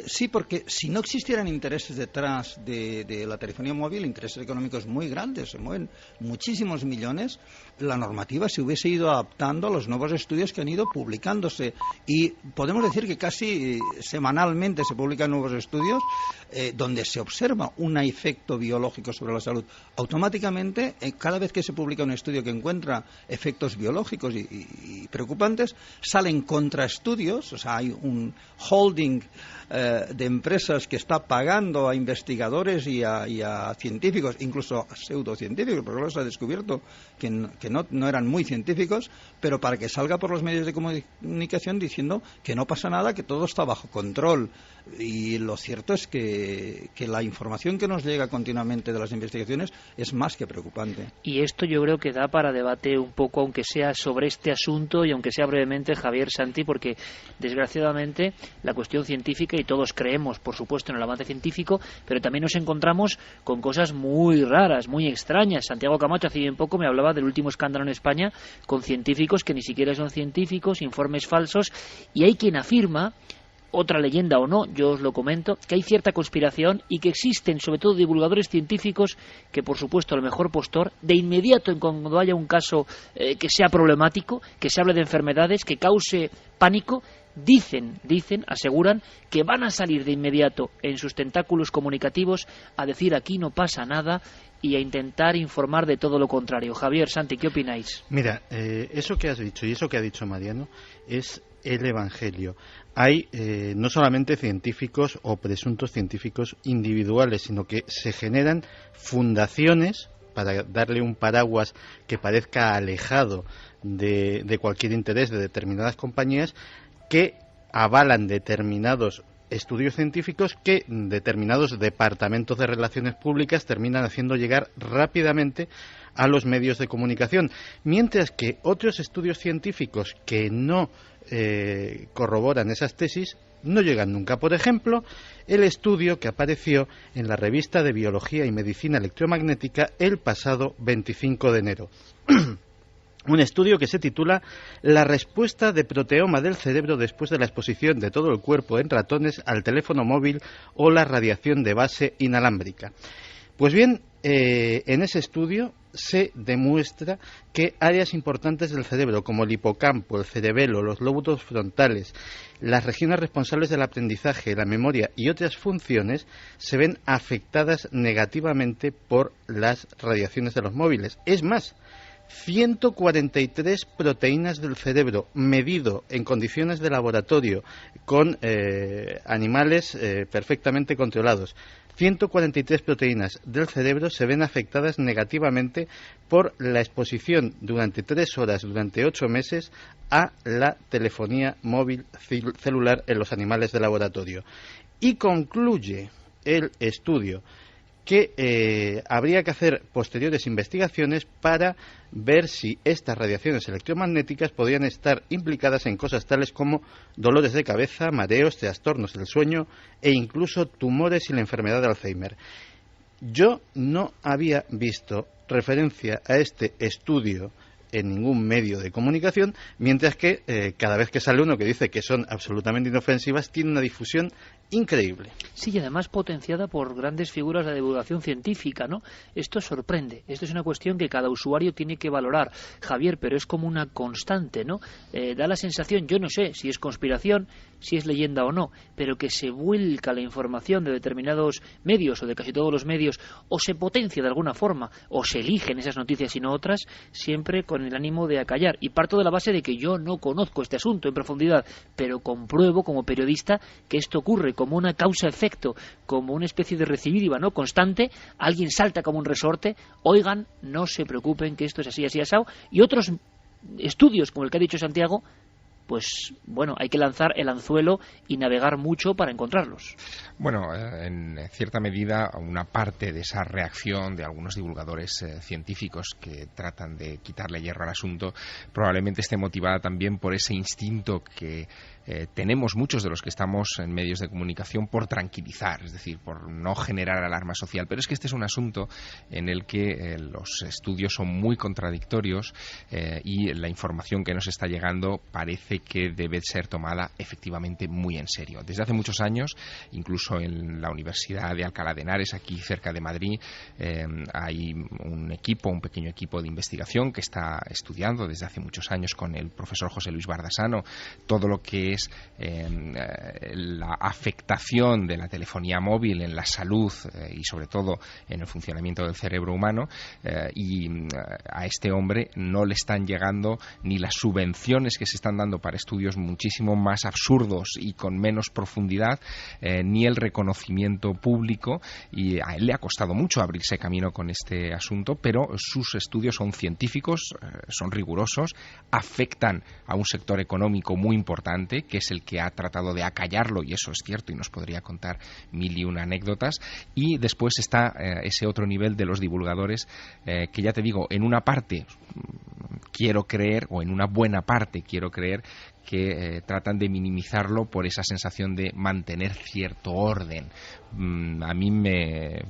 Sí, porque si no existieran intereses detrás de la telefonía móvil, intereses económicos muy grandes, se mueven muchísimos millones, la normativa se hubiese ido adaptando a los nuevos estudios que han ido publicándose. Y podemos decir que casi semanalmente se publican nuevos estudios donde se observa un efecto biológico sobre la salud. Automáticamente, cada vez que se publica un estudio que encuentra efectos biológicos y preocupantes, salen contraestudios, o sea, hay un holding de empresas que está pagando a investigadores y a científicos, incluso a pseudocientíficos, porque luego se ha descubierto que no eran muy científicos, pero para que salga por los medios de comunicación diciendo que no pasa nada, que todo está bajo control. Y lo cierto es que la información que nos llega continuamente de las investigaciones es más que preocupante. Y esto yo creo que da para debate un poco, aunque sea sobre este asunto y aunque sea brevemente, Javier, Santi, porque desgraciadamente la cuestión científica, y todos creemos, por supuesto, en el avance científico, pero también nos encontramos con cosas muy raras, muy extrañas. Santiago Camacho hace bien poco me hablaba del último escándalo en España con científicos que ni siquiera son científicos, informes falsos, y hay quien afirma, otra leyenda o no, yo os lo comento, que hay cierta conspiración y que existen sobre todo divulgadores científicos que, por supuesto, el mejor postor, de inmediato, cuando haya un caso que sea problemático, que se hable de enfermedades, que cause pánico, dicen, aseguran que van a salir de inmediato en sus tentáculos comunicativos a decir aquí no pasa nada y a intentar informar de todo lo contrario. Javier, Santi, ¿qué opináis? Mira, eso que has dicho y eso que ha dicho Mariano es el Evangelio. Hay no solamente científicos o presuntos científicos individuales, sino que se generan fundaciones para darle un paraguas que parezca alejado de cualquier interés de determinadas compañías, que avalan determinados estudios científicos que determinados departamentos de relaciones públicas terminan haciendo llegar rápidamente a los medios de comunicación, mientras que otros estudios científicos que no corroboran esas tesis no llegan nunca. Por ejemplo, el estudio que apareció en la revista de Biología y Medicina Electromagnética el pasado 25 de enero. Un estudio que se titula La respuesta de proteoma del cerebro después de la exposición de todo el cuerpo en ratones al teléfono móvil o la radiación de base inalámbrica. Pues bien, en ese estudio se demuestra que áreas importantes del cerebro, como el hipocampo, el cerebelo, los lóbulos frontales, las regiones responsables del aprendizaje, la memoria y otras funciones, se ven afectadas negativamente por las radiaciones de los móviles. Es más, 143 proteínas del cerebro, medido en condiciones de laboratorio con animales perfectamente controlados. 143 proteínas del cerebro se ven afectadas negativamente por la exposición durante 3 horas, durante 8 meses, a la telefonía móvil celular en los animales de laboratorio. Y concluye el estudio que habría que hacer posteriores investigaciones para ver si estas radiaciones electromagnéticas podrían estar implicadas en cosas tales como dolores de cabeza, mareos, trastornos del sueño e incluso tumores y la enfermedad de Alzheimer. Yo no había visto referencia a este estudio en ningún medio de comunicación, mientras que cada vez que sale uno que dice que son absolutamente inofensivas, tiene una difusión increíble. Sí, y además potenciada por grandes figuras de divulgación científica, ¿no? Esto sorprende. Esto es una cuestión que cada usuario tiene que valorar, Javier, pero es como una constante, ¿no? Da la sensación, yo no sé si es conspiración, si es leyenda o no, pero que se vuelca la información de determinados medios o de casi todos los medios, o se potencia de alguna forma, o se eligen esas noticias y no otras, siempre con el ánimo de acallar. Y parto de la base de que yo no conozco este asunto en profundidad, pero compruebo como periodista que esto ocurre como una causa-efecto, como una especie de recidiva, ¿no?, constante. Alguien salta como un resorte, oigan, no se preocupen que esto es así, así, asado, y otros estudios, como el que ha dicho Santiago, pues bueno, hay que lanzar el anzuelo y navegar mucho para encontrarlos. Bueno, en cierta medida, una parte de esa reacción de algunos divulgadores científicos que tratan de quitarle hierro al asunto probablemente esté motivada también por ese instinto que tenemos muchos de los que estamos en medios de comunicación por tranquilizar, es decir, por no generar alarma social. Pero es que este es un asunto en el que los estudios son muy contradictorios y la información que nos está llegando parece que debe ser tomada efectivamente muy en serio. Desde hace muchos años, incluso en la Universidad de Alcalá de Henares, aquí cerca de Madrid, hay un pequeño equipo de investigación que está estudiando desde hace muchos años con el profesor José Luis Bardasano todo lo que es la afectación de la telefonía móvil en la salud y sobre todo en el funcionamiento del cerebro humano, y a este hombre no le están llegando ni las subvenciones que se están dando para estudios muchísimo más absurdos y con menos profundidad, ni el reconocimiento público, y a él le ha costado mucho abrirse camino con este asunto, pero sus estudios son científicos, son rigurosos, afectan a un sector económico muy importante, que es el que ha tratado de acallarlo, y eso es cierto, y nos podría contar mil y una anécdotas. Y después está ese otro nivel de los divulgadores que, ya te digo, en una parte quiero creer, o en una buena parte quiero creer, que tratan de minimizarlo por esa sensación de mantener cierto orden. A mí me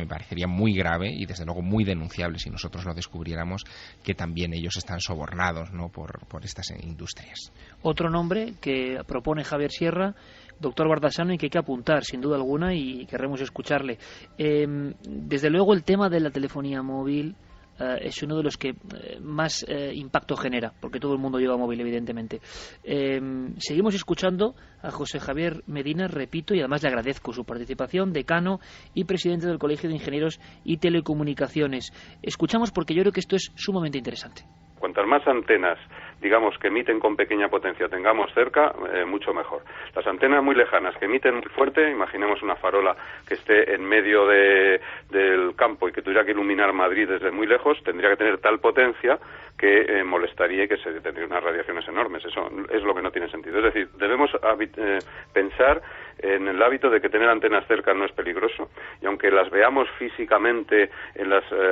parecería muy grave y desde luego muy denunciable si nosotros lo descubriéramos, que también ellos están sobornados, ¿no?, por estas industrias. Otro nombre que propone Javier Sierra, doctor Bardasano, y que hay que apuntar sin duda alguna, y querremos escucharle. Desde luego el tema de la telefonía móvil es uno de los que más impacto genera, porque todo el mundo lleva móvil, evidentemente. Seguimos escuchando a José Javier Medina, repito, y además le agradezco su participación, decano y presidente del Colegio de Ingenieros y Telecomunicaciones. Escuchamos porque yo creo que esto es sumamente interesante. Cuantas más antenas, digamos, que emiten con pequeña potencia tengamos cerca, mucho mejor. Las antenas muy lejanas que emiten muy fuerte, imaginemos una farola que esté en medio del campo y que tuviera que iluminar Madrid desde muy lejos, tendría que tener tal potencia que molestaría y que se tendría unas radiaciones enormes. Eso es lo que no tiene sentido. Es decir, debemos pensar en el hábito de que tener antenas cerca no es peligroso, y aunque las veamos físicamente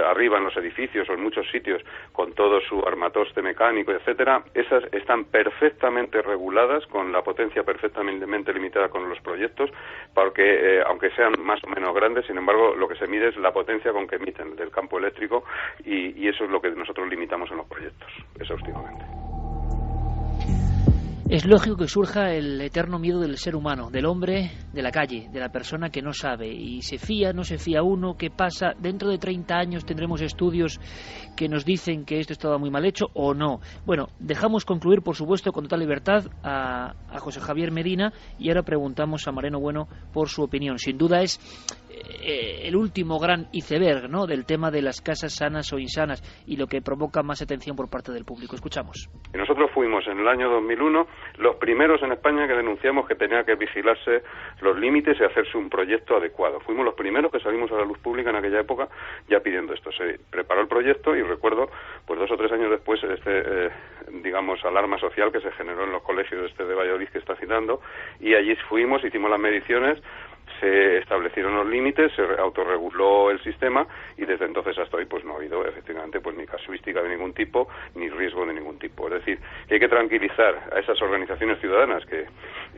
arriba en los edificios o en muchos sitios con todo su armatoste mecánico, etcétera, esas están perfectamente reguladas, con la potencia perfectamente limitada con los proyectos, porque aunque sean más o menos grandes, sin embargo, lo que se mide es la potencia con que emiten del campo eléctrico, y eso es lo que nosotros limitamos en los proyectos, exhaustivamente. Es lógico que surja el eterno miedo del ser humano, del hombre de la calle, de la persona que no sabe, y se fía, no se fía uno. ¿Qué pasa? ¿Dentro de 30 años tendremos estudios que nos dicen que esto estaba muy mal hecho o no? Bueno, dejamos concluir, por supuesto, con total libertad a José Javier Medina, y ahora preguntamos a Mariano Bueno por su opinión. Sin duda es el último gran iceberg, ¿no?, del tema de las casas sanas o insanas, y lo que provoca más atención por parte del público. Escuchamos. Y nosotros fuimos en el año 2001 los primeros en España que denunciamos que tenía que vigilarse los límites y hacerse un proyecto adecuado. Fuimos los primeros que salimos a la luz pública en aquella época ya pidiendo esto. Se preparó el proyecto y recuerdo, pues 2 o 3 años después, digamos, alarma social que se generó en los colegios de Valladolid que está citando, y allí fuimos, hicimos las mediciones, se establecieron los límites, se autorreguló el sistema, y desde entonces hasta hoy pues no ha habido efectivamente pues ni casuística de ningún tipo ni riesgo de ningún tipo. Es decir, que hay que tranquilizar a esas organizaciones ciudadanas que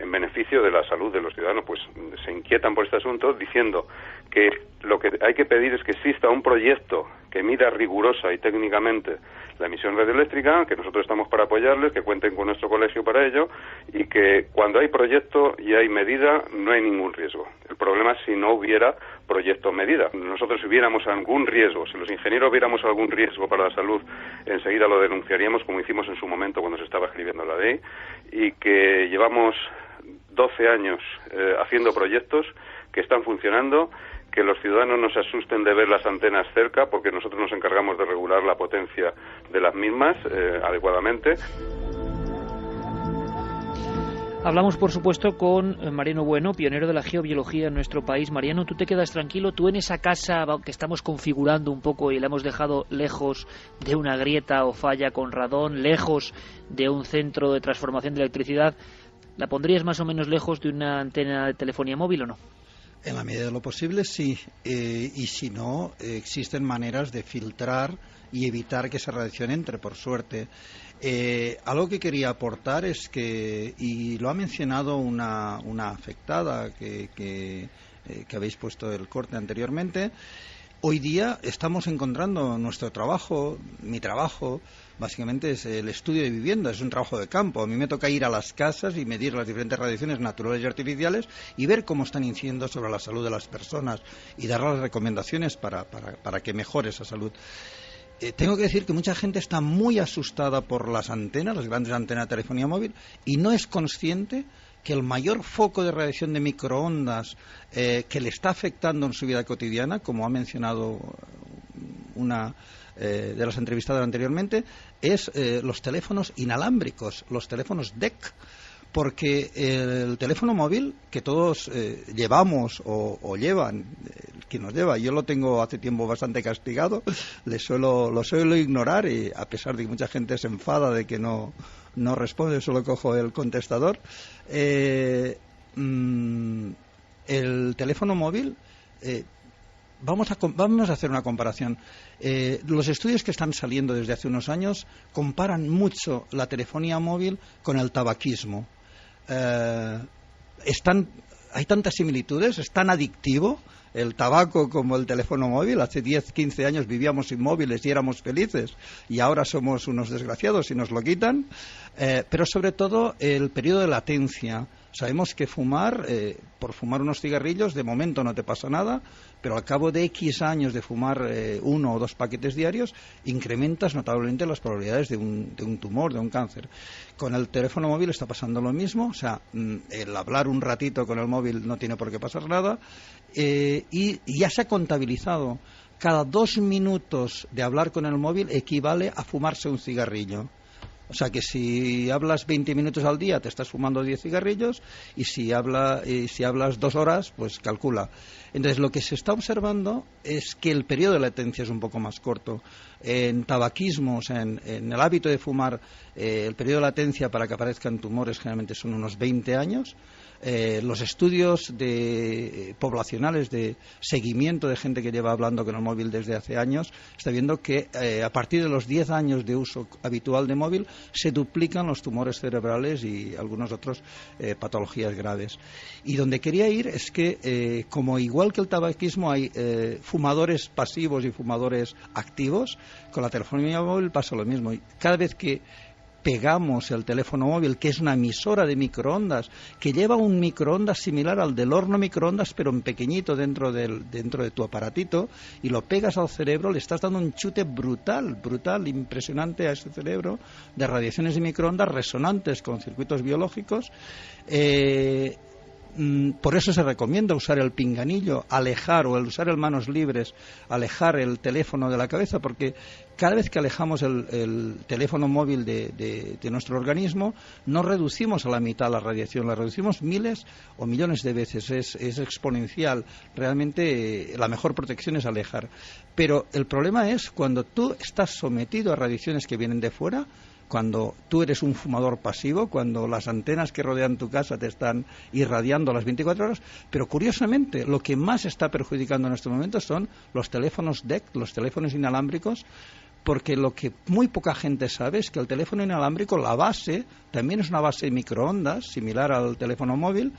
en beneficio de la salud de los ciudadanos pues se inquietan por este asunto, diciendo que lo que hay que pedir es que exista un proyecto que mida rigurosa y técnicamente la emisión radioeléctrica, que nosotros estamos para apoyarles, que cuenten con nuestro colegio para ello, y que cuando hay proyecto y hay medida, no hay ningún riesgo. El problema es si no hubiera proyecto o medida. Nosotros si viéramos algún riesgo, si los ingenieros viéramos algún riesgo para la salud, enseguida lo denunciaríamos, como hicimos en su momento cuando se estaba escribiendo la ley, y que llevamos 12 años haciendo proyectos que están funcionando, que los ciudadanos no se asusten de ver las antenas cerca, porque nosotros nos encargamos de regular la potencia de las mismas adecuadamente. Hablamos, por supuesto, con Mariano Bueno, pionero de la geobiología en nuestro país. Mariano, tú te quedas tranquilo, tú en esa casa que estamos configurando un poco y la hemos dejado lejos de una grieta o falla con radón, lejos de un centro de transformación de electricidad, ¿la pondrías más o menos lejos de una antena de telefonía móvil o no? En la medida de lo posible, sí. Y si no, existen maneras de filtrar y evitar que esa radiación entre, por suerte. Algo que quería aportar es que, y lo ha mencionado una afectada que habéis puesto el corte anteriormente, hoy día estamos encontrando nuestro trabajo, mi trabajo, básicamente es el estudio de vivienda, es un trabajo de campo. A mí me toca ir a las casas y medir las diferentes radiaciones naturales y artificiales y ver cómo están incidiendo sobre la salud de las personas y dar las recomendaciones para que mejore esa salud. Tengo que decir que mucha gente está muy asustada por las antenas, las grandes antenas de telefonía móvil, y no es consciente que el mayor foco de radiación de microondas que le está afectando en su vida cotidiana, como ha mencionado una de las entrevistadas anteriormente, es los teléfonos inalámbricos, los teléfonos DEC, porque el teléfono móvil que todos llevamos o llevan, quien nos lleva, yo lo tengo hace tiempo bastante castigado, lo suelo ignorar, y a pesar de que mucha gente se enfada de que no responde, solo cojo el contestador. El teléfono móvil, vamos a hacer una comparación. Los estudios que están saliendo desde hace unos años comparan mucho la telefonía móvil con el tabaquismo. Hay tantas similitudes, es tan adictivo el tabaco como el teléfono móvil. Hace 10, 15 años vivíamos sin móviles y éramos felices, y ahora somos unos desgraciados y nos lo quitan. Pero sobre todo el periodo de latencia. Sabemos que por fumar unos cigarrillos, de momento no te pasa nada, pero al cabo de X años de fumar 1 o 2 paquetes diarios, incrementas notablemente las probabilidades de un tumor, de un cáncer. Con el teléfono móvil está pasando lo mismo, o sea, el hablar un ratito con el móvil no tiene por qué pasar nada, y ya se ha contabilizado, cada 2 minutos de hablar con el móvil equivale a fumarse un cigarrillo. O sea que si hablas 20 minutos al día te estás fumando 10 cigarrillos, y si hablas 2 horas, pues calcula. Entonces lo que se está observando es que el periodo de latencia es un poco más corto. En tabaquismo, o sea, en el hábito de fumar, el periodo de latencia para que aparezcan tumores generalmente son unos 20 años. Los estudios poblacionales de seguimiento de gente que lleva hablando con el móvil desde hace años está viendo que a partir de los 10 años de uso habitual de móvil se duplican los tumores cerebrales y algunas otras patologías graves. Y donde quería ir es que como igual que el tabaquismo hay fumadores pasivos y fumadores activos, con la telefonía móvil pasa lo mismo. Y cada vez que pegamos el teléfono móvil, que es una emisora de microondas, que lleva un microondas similar al del horno microondas, pero en pequeñito dentro de tu aparatito, y lo pegas al cerebro, le estás dando un chute brutal, impresionante a ese cerebro, de radiaciones de microondas resonantes con circuitos biológicos. Por eso se recomienda usar el pinganillo, o usar el manos libres, alejar el teléfono de la cabeza, porque cada vez que alejamos el teléfono móvil de nuestro organismo, no reducimos a la mitad la radiación, la reducimos miles o millones de veces, es exponencial. Realmente la mejor protección es alejar. Pero el problema es cuando tú estás sometido a radiaciones que vienen de fuera, cuando tú eres un fumador pasivo, cuando las antenas que rodean tu casa te están irradiando las 24 horas, pero curiosamente lo que más está perjudicando en este momento son los teléfonos DEC, los teléfonos inalámbricos, porque lo que muy poca gente sabe es que el teléfono inalámbrico, la base, también es una base de microondas, similar al teléfono móvil,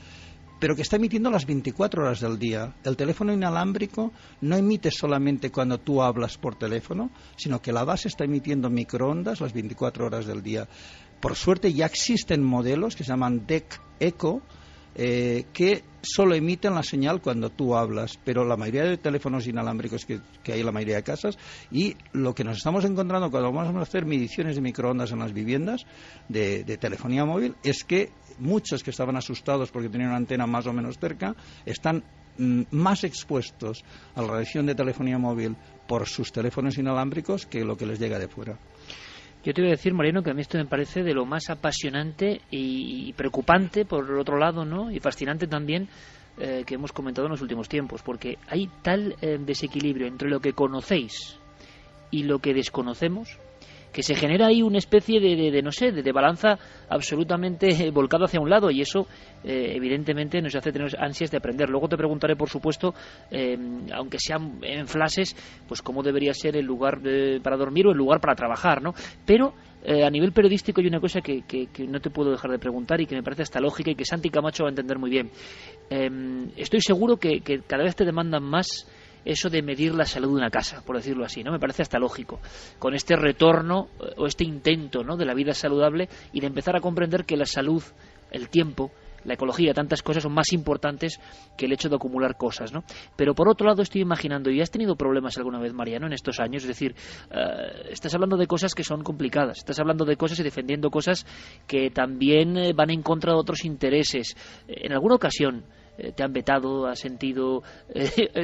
pero que está emitiendo las 24 horas del día. El teléfono inalámbrico no emite solamente cuando tú hablas por teléfono, sino que la base está emitiendo microondas las 24 horas del día. Por suerte ya existen modelos que se llaman DEC Eco, que solo emiten la señal cuando tú hablas, pero la mayoría de teléfonos inalámbricos que hay en la mayoría de casas, y lo que nos estamos encontrando cuando vamos a hacer mediciones de microondas en las viviendas de telefonía móvil es que muchos que estaban asustados porque tenían una antena más o menos cerca están más expuestos a la radiación de telefonía móvil por sus teléfonos inalámbricos que lo que les llega de fuera. Yo te voy a decir, Mariano, que a mí esto me parece de lo más apasionante y preocupante, por el otro lado, ¿no? Y fascinante también, que hemos comentado en los últimos tiempos, porque hay tal desequilibrio entre lo que conocéis y lo que desconocemos, que se genera ahí una especie de balanza absolutamente volcado hacia un lado, y eso evidentemente nos hace tener ansias de aprender. Luego te preguntaré, por supuesto, aunque sean en flashes, pues cómo debería ser el lugar para dormir o el lugar para trabajar, ¿no? Pero a nivel periodístico hay una cosa que no te puedo dejar de preguntar y que me parece hasta lógica y que Santi Camacho va a entender muy bien. Estoy seguro que cada vez te demandan más eso de medir la salud de una casa, por decirlo así, ¿no? Me parece hasta lógico, con este retorno o este intento, ¿no?, de la vida saludable y de empezar a comprender que la salud, el tiempo, la ecología, tantas cosas son más importantes que el hecho de acumular cosas, ¿no? Pero por otro lado estoy imaginando, ¿y has tenido problemas alguna vez, Mariano, en estos años? Es decir, estás hablando de cosas que son complicadas, estás hablando de cosas y defendiendo cosas que también van en contra de otros intereses. En alguna ocasión te han vetado, has sentido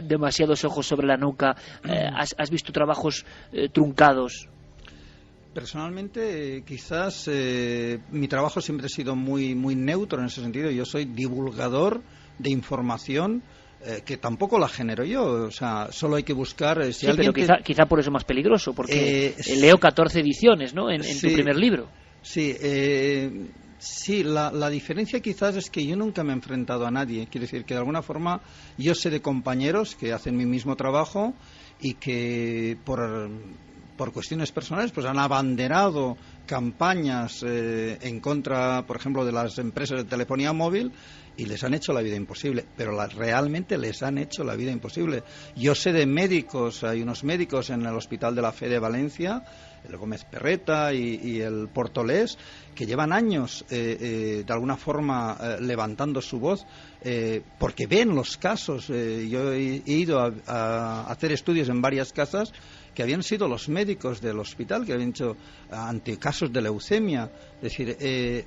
demasiados ojos sobre la nuca, has visto trabajos truncados. Personalmente, quizás mi trabajo siempre ha sido muy neutro en ese sentido. Yo soy divulgador de información que tampoco la genero yo, o sea, solo hay que buscar si sí, alguien pero quizá por eso es más peligroso, porque leo 14 ediciones, ¿no?, en sí, tu primer libro. Sí, sí, la diferencia quizás es que yo nunca me he enfrentado a nadie. Quiere decir que de alguna forma yo sé de compañeros que hacen mi mismo trabajo y que por cuestiones personales pues han abanderado campañas en contra, por ejemplo, de las empresas de telefonía móvil y les han hecho la vida imposible, pero realmente les han hecho la vida imposible. Yo sé de médicos, hay unos médicos en el Hospital de la Fe de Valencia, el Gómez Perreta y el Portolés, que llevan años de alguna forma levantando su voz porque ven los casos. Yo he ido a hacer estudios en varias casas que habían sido los médicos del hospital que habían hecho ante casos de leucemia. Es decir,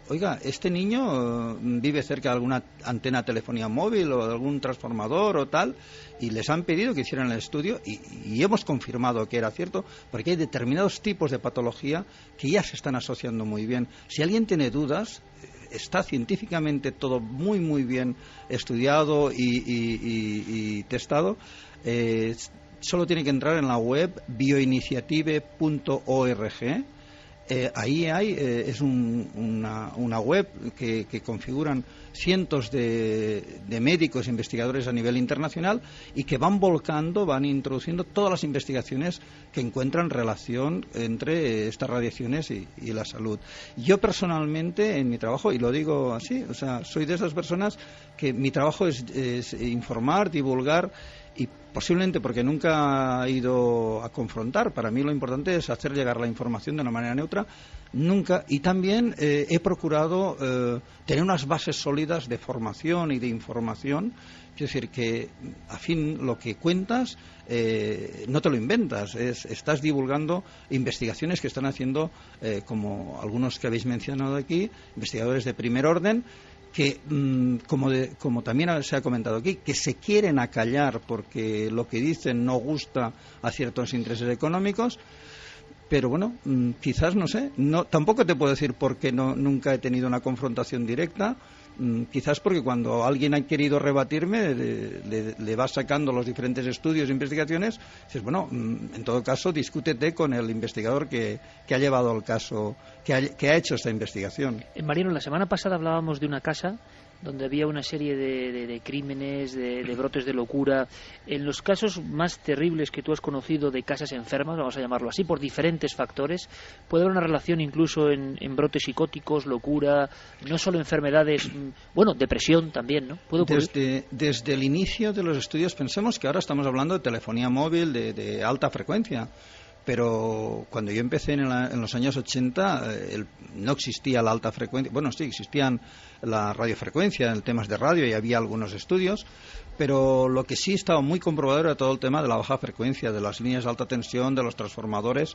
oiga, este niño vive cerca de alguna antena de telefonía móvil o de algún transformador o tal, y les han pedido que hicieran el estudio y hemos confirmado que era cierto, porque hay determinados tipos de patología que ya se están asociando muy bien. Si alguien tiene dudas, está científicamente todo muy bien estudiado y testado. Solo tiene que entrar en la web bioinitiative.org. Ahí hay, es una web que configuran cientos de médicos e investigadores a nivel internacional y que van introduciendo todas las investigaciones que encuentran relación entre estas radiaciones y la salud. Yo personalmente en mi trabajo, y lo digo así, o sea, soy de esas personas que mi trabajo es informar, divulgar, y posiblemente porque nunca he ido a confrontar. Para mí lo importante es hacer llegar la información de una manera neutra, nunca. Y también he procurado tener unas bases sólidas de formación y de información. Es decir, que a fin lo que cuentas no te lo inventas, estás divulgando investigaciones que están haciendo, como algunos que habéis mencionado aquí, investigadores de primer orden, que, como también se ha comentado aquí, que se quieren acallar porque lo que dicen no gusta a ciertos intereses económicos. Pero bueno, quizás, no sé, tampoco te puedo decir por qué nunca he tenido una confrontación directa. Quizás porque cuando alguien ha querido rebatirme le va sacando los diferentes estudios e investigaciones, dices, bueno, en todo caso discútete con el investigador que ha llevado el caso, que ha hecho esta investigación. Mariano, la semana pasada hablábamos de una casa donde había una serie de crímenes, de brotes de locura. En los casos más terribles que tú has conocido de casas enfermas, vamos a llamarlo así, por diferentes factores, puede haber una relación incluso en brotes psicóticos, locura, no solo enfermedades, bueno, depresión también, ¿no? ¿Puede ocurrir? Desde el inicio de los estudios, pensemos que ahora estamos hablando de telefonía móvil de alta frecuencia. Pero cuando yo empecé en los años 80 no existía la alta frecuencia. Bueno, sí, existían la radiofrecuencia en temas de radio y había algunos estudios, pero lo que sí estaba muy comprobado era todo el tema de la baja frecuencia, de las líneas de alta tensión, de los transformadores,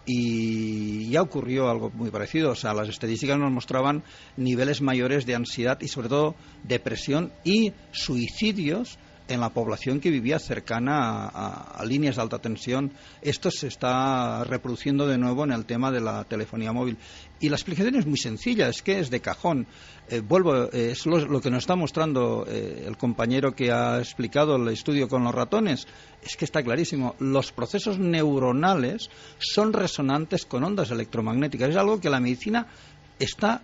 y ya ocurrió algo muy parecido. O sea, las estadísticas nos mostraban niveles mayores de ansiedad y sobre todo depresión y suicidios en la población que vivía cercana a líneas de alta tensión. Esto se está reproduciendo de nuevo en el tema de la telefonía móvil. Y la explicación es muy sencilla, es que es de cajón. Es lo que nos está mostrando el compañero que ha explicado el estudio con los ratones. Es que está clarísimo. Los procesos neuronales son resonantes con ondas electromagnéticas. Es algo que la medicina está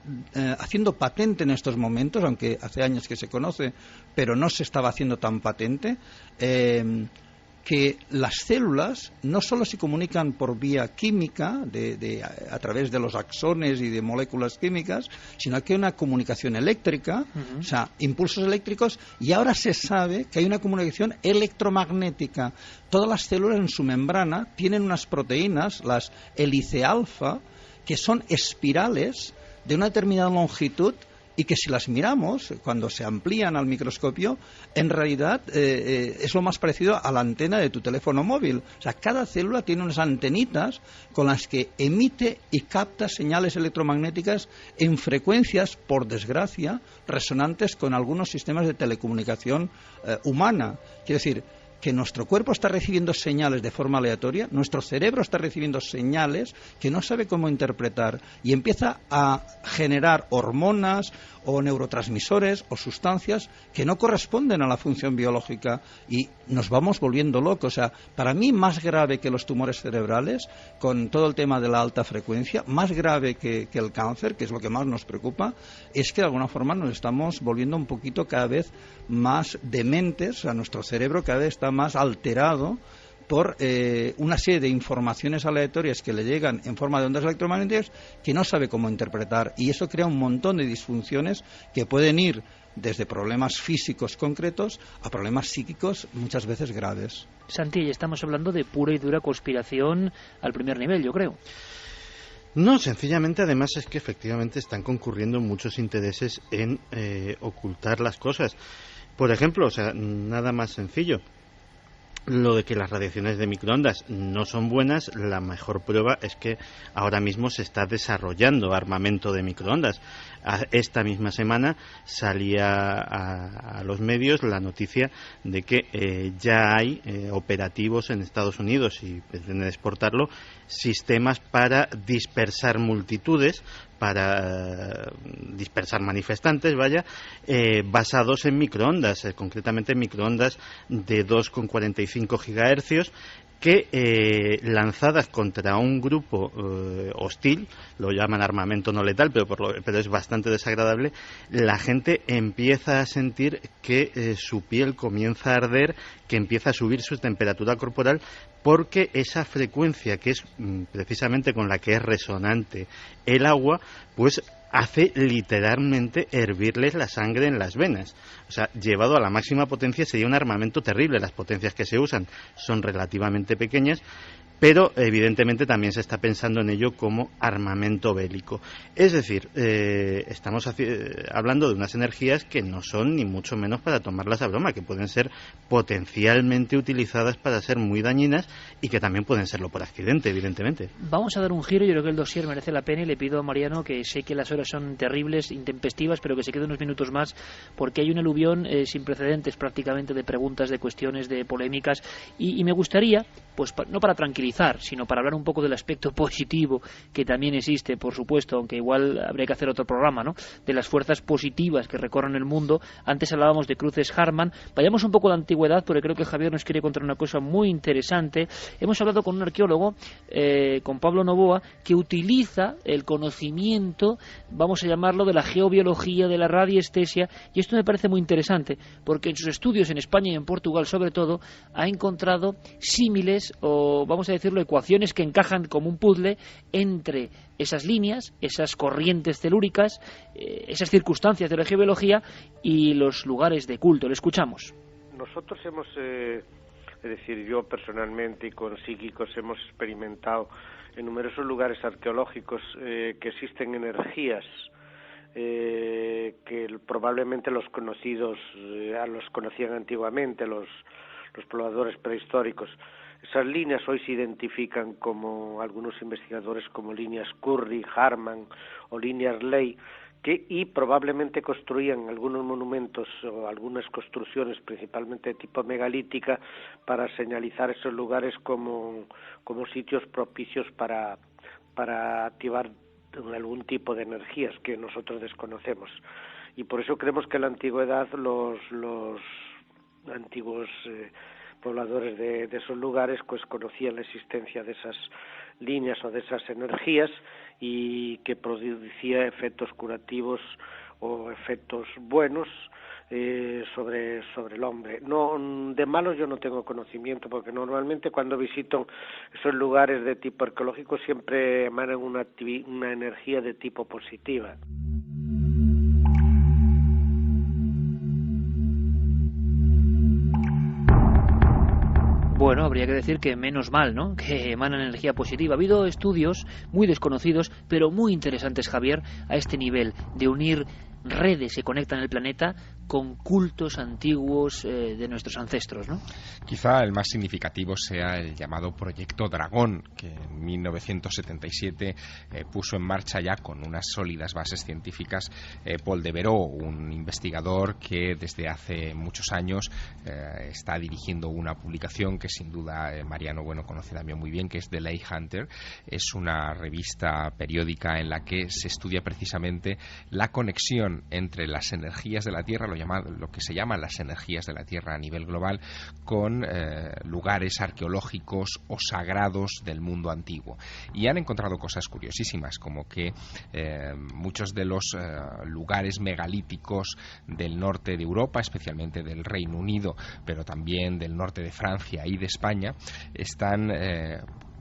haciendo patente en estos momentos, aunque hace años que se conoce, pero no se estaba haciendo tan patente, que las células no solo se comunican por vía química, a través de los axones y de moléculas químicas, sino que hay una comunicación eléctrica, o sea, impulsos eléctricos, y ahora se sabe que hay una comunicación electromagnética. Todas las células en su membrana tienen unas proteínas, las hélice alfa, que son espirales de una determinada longitud y que si las miramos, cuando se amplían al microscopio, en realidad es lo más parecido a la antena de tu teléfono móvil. O sea, cada célula tiene unas antenitas con las que emite y capta señales electromagnéticas en frecuencias, por desgracia, resonantes con algunos sistemas de telecomunicación humana. Quiero decir, que nuestro cuerpo está recibiendo señales de forma aleatoria, nuestro cerebro está recibiendo señales que no sabe cómo interpretar y empieza a generar hormonas o neurotransmisores o sustancias que no corresponden a la función biológica y nos vamos volviendo locos. O sea, para mí más grave que los tumores cerebrales, con todo el tema de la alta frecuencia, más grave que el cáncer, que es lo que más nos preocupa, es que de alguna forma nos estamos volviendo un poquito cada vez más dementes, o sea, nuestro cerebro cada vez está más alterado por una serie de informaciones aleatorias que le llegan en forma de ondas electromagnéticas que no sabe cómo interpretar, y eso crea un montón de disfunciones que pueden ir desde problemas físicos concretos a problemas psíquicos muchas veces graves. Santi, estamos hablando de pura y dura conspiración al primer nivel, yo creo. No, sencillamente además es que efectivamente están concurriendo muchos intereses en ocultar las cosas. Por ejemplo, o sea, nada más sencillo, lo de que las radiaciones de microondas no son buenas, la mejor prueba es que ahora mismo se está desarrollando armamento de microondas. Esta misma semana salía a los medios la noticia de que ya hay operativos en Estados Unidos, y pretenden exportarlo, sistemas para dispersar multitudes, para dispersar manifestantes, basados en microondas, concretamente en microondas de 2,45 gigahercios, que lanzadas contra un grupo hostil, lo llaman armamento no letal, pero es bastante desagradable, la gente empieza a sentir que su piel comienza a arder, que empieza a subir su temperatura corporal, porque esa frecuencia, que es precisamente con la que es resonante el agua, pues hace literalmente hervirles la sangre en las venas. O sea, llevado a la máxima potencia sería un armamento terrible. Las potencias que se usan son relativamente pequeñas, pero evidentemente también se está pensando en ello como armamento bélico. Es decir, estamos hablando de unas energías que no son ni mucho menos para tomarlas a broma, que pueden ser potencialmente utilizadas para ser muy dañinas y que también pueden serlo por accidente, evidentemente. Vamos a dar un giro. Yo creo que el dossier merece la pena y le pido a Mariano, que sé que las horas son terribles, intempestivas, pero que se quede unos minutos más, porque hay un aluvión sin precedentes prácticamente de preguntas, de cuestiones, de polémicas, y me gustaría, pues no para tranquilizar moralizar, sino para hablar un poco del aspecto positivo que también existe, por supuesto, aunque igual habría que hacer otro programa, ¿no?, de las fuerzas positivas que recorren el mundo. Antes hablábamos de cruces Harman. Vayamos un poco a la antigüedad, porque creo que Javier nos quiere contar una cosa muy interesante. Hemos hablado con un arqueólogo, con Pablo Novoa, que utiliza el conocimiento, vamos a llamarlo, de la geobiología, de la radiestesia, y esto me parece muy interesante, porque en sus estudios en España y en Portugal, sobre todo, ha encontrado símiles, o vamos a decirlo, ecuaciones que encajan como un puzzle entre esas líneas, esas corrientes telúricas, esas circunstancias de la geobiología y los lugares de culto. Le escuchamos. Nosotros hemos, es decir, yo personalmente y con psíquicos hemos experimentado en numerosos lugares arqueológicos que existen energías que probablemente los conocidos los conocían antiguamente, los pobladores prehistóricos. Esas líneas hoy se identifican como algunos investigadores como líneas Curry, Harman o líneas Ley, y probablemente construían algunos monumentos o algunas construcciones, principalmente de tipo megalítica, para señalizar esos lugares como sitios propicios para activar algún tipo de energías que nosotros desconocemos. Y por eso creemos que en la antigüedad los antiguos pobladores de esos lugares pues conocían la existencia de esas líneas o de esas energías y que producía efectos curativos o efectos buenos sobre el hombre. No, de malos yo no tengo conocimiento, porque normalmente cuando visito esos lugares de tipo arqueológico siempre emanan una energía de tipo positiva. Bueno, habría que decir que menos mal, ¿no?, que emanan energía positiva. Ha habido estudios muy desconocidos, pero muy interesantes, Javier, a este nivel de unir redes que conectan el planeta con cultos antiguos de nuestros ancestros, ¿no? Quizá el más significativo sea el llamado Proyecto Dragón, que en 1977 puso en marcha ya con unas sólidas bases científicas Paul Devereaux, un investigador que desde hace muchos años está dirigiendo una publicación que sin duda Mariano Bueno conoce también muy bien, que es The Ley Hunter. Es una revista periódica en la que se estudia precisamente la conexión entre las energías de la Tierra, lo que se llama las energías de la Tierra a nivel global, con lugares arqueológicos o sagrados del mundo antiguo. Y han encontrado cosas curiosísimas, como que muchos de los lugares megalíticos del norte de Europa, especialmente del Reino Unido, pero también del norte de Francia y de España, están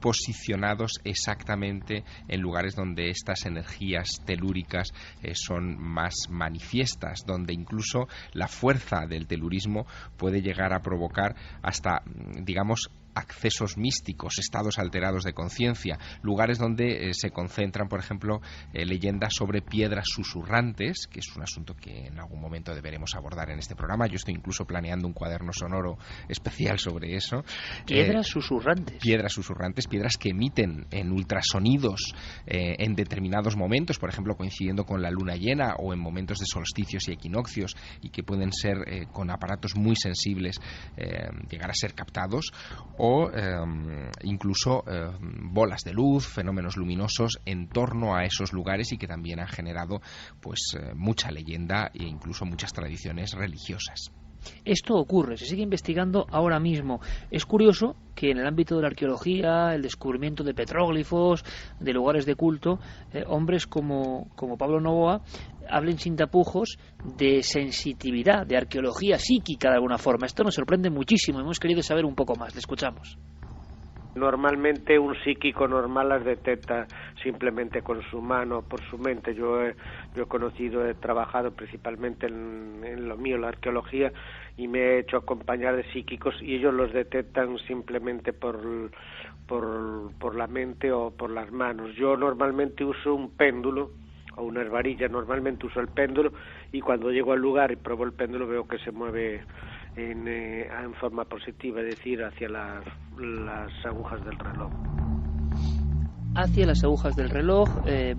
posicionados exactamente en lugares donde estas energías telúricas son más manifiestas, donde incluso la fuerza del telurismo puede llegar a provocar hasta, digamos, accesos místicos, estados alterados de conciencia, lugares donde se concentran, por ejemplo, leyendas sobre piedras susurrantes, que es un asunto que en algún momento deberemos abordar en este programa. Yo estoy incluso planeando un cuaderno sonoro especial sobre eso. Piedras susurrantes. Piedras susurrantes, piedras que emiten en ultrasonidos en determinados momentos, por ejemplo, coincidiendo con la luna llena o en momentos de solsticios y equinoccios, y que pueden ser con aparatos muy sensibles llegar a ser captados, o incluso bolas de luz, fenómenos luminosos en torno a esos lugares, y que también han generado pues mucha leyenda e incluso muchas tradiciones religiosas. Esto ocurre, se sigue investigando ahora mismo. Es curioso que en el ámbito de la arqueología, el descubrimiento de petróglifos, de lugares de culto, hombres como Pablo Novoa hablen sin tapujos de sensitividad, de arqueología psíquica de alguna forma. Esto nos sorprende muchísimo, hemos querido saber un poco más. Le escuchamos. Normalmente un psíquico normal las detecta simplemente con su mano, por su mente. Yo he conocido, he trabajado principalmente en lo mío, la arqueología, y me he hecho acompañar de psíquicos, y ellos los detectan simplemente por la mente o por las manos. Yo normalmente uso un péndulo o unas varillas, normalmente uso el péndulo, y cuando llego al lugar y pruebo el péndulo veo que se mueve en forma positiva, es decir, hacia las agujas del reloj. hacia las agujas del reloj,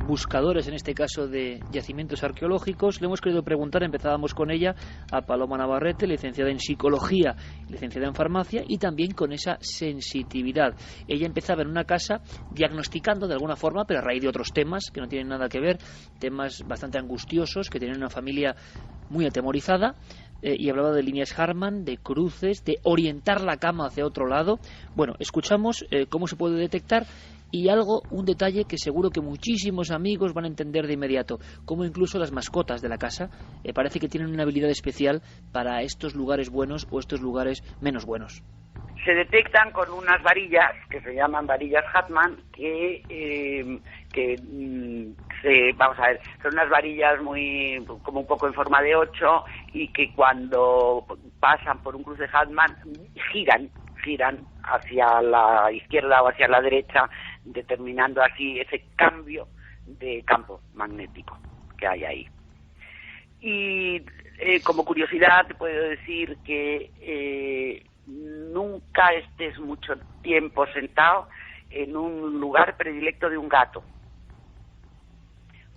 buscadores en este caso de yacimientos arqueológicos. Le hemos querido preguntar, empezábamos con ella, a Paloma Navarrete, licenciada en psicología, licenciada en farmacia, y también con esa sensitividad. Ella empezaba en una casa diagnosticando de alguna forma, pero a raíz de otros temas que no tienen nada que ver, temas bastante angustiosos, que tienen una familia muy atemorizada, y hablaba de líneas Hartmann, de cruces, de orientar la cama hacia otro lado. Bueno, escuchamos cómo se puede detectar, y un detalle que seguro que muchísimos amigos van a entender de inmediato, como incluso las mascotas de la casa parece que tienen una habilidad especial para estos lugares buenos o estos lugares menos buenos. Se detectan con unas varillas que se llaman varillas Hartmann, vamos a ver, son unas varillas como un poco en forma de 8, y que cuando pasan por un cruce Hartmann giran hacia la izquierda o hacia la derecha, determinando así ese cambio de campo magnético que hay ahí. Y como curiosidad te puedo decir que nunca estés mucho tiempo sentado en un lugar predilecto de un gato,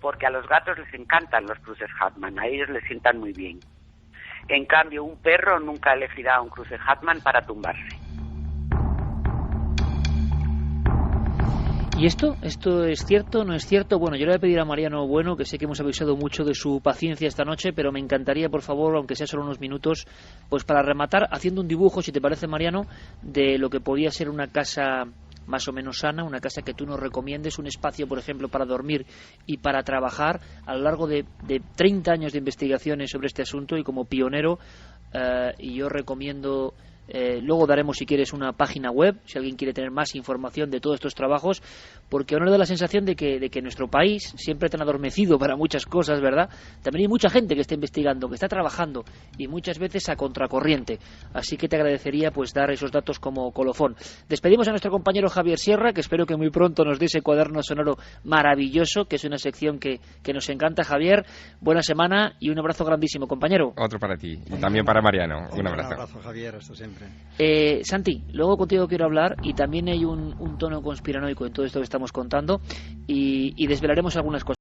porque a los gatos les encantan los cruces Hartmann, a ellos les sientan muy bien. En cambio, un perro nunca elegirá un cruce Hartmann para tumbarse. ¿Y esto es cierto, no es cierto? Bueno, yo le voy a pedir a Mariano Bueno, que sé que hemos avisado mucho de su paciencia esta noche, pero me encantaría, por favor, aunque sea solo unos minutos, pues para rematar, haciendo un dibujo, si te parece, Mariano, de lo que podía ser una casa más o menos sana, una casa que tú nos recomiendes, un espacio, por ejemplo, para dormir y para trabajar a lo largo de 30 años de investigaciones sobre este asunto, y como pionero, y yo recomiendo... luego daremos, si quieres, una página web si alguien quiere tener más información de todos estos trabajos, porque a uno le da la sensación de que nuestro país, siempre tan adormecido para muchas cosas, ¿verdad?, también hay mucha gente que está investigando, que está trabajando, y muchas veces a contracorriente. Así que te agradecería pues dar esos datos como colofón. Despedimos a nuestro compañero Javier Sierra, que espero que muy pronto nos dé ese cuaderno sonoro maravilloso, que es una sección que nos encanta. Javier, buena semana y un abrazo grandísimo, compañero. Otro para ti, y también para Mariano. Un abrazo. Un abrazo, Javier, hasta siempre. Santi, luego contigo quiero hablar, y también hay un tono conspiranoico en todo esto que estamos contando, y desvelaremos algunas cosas.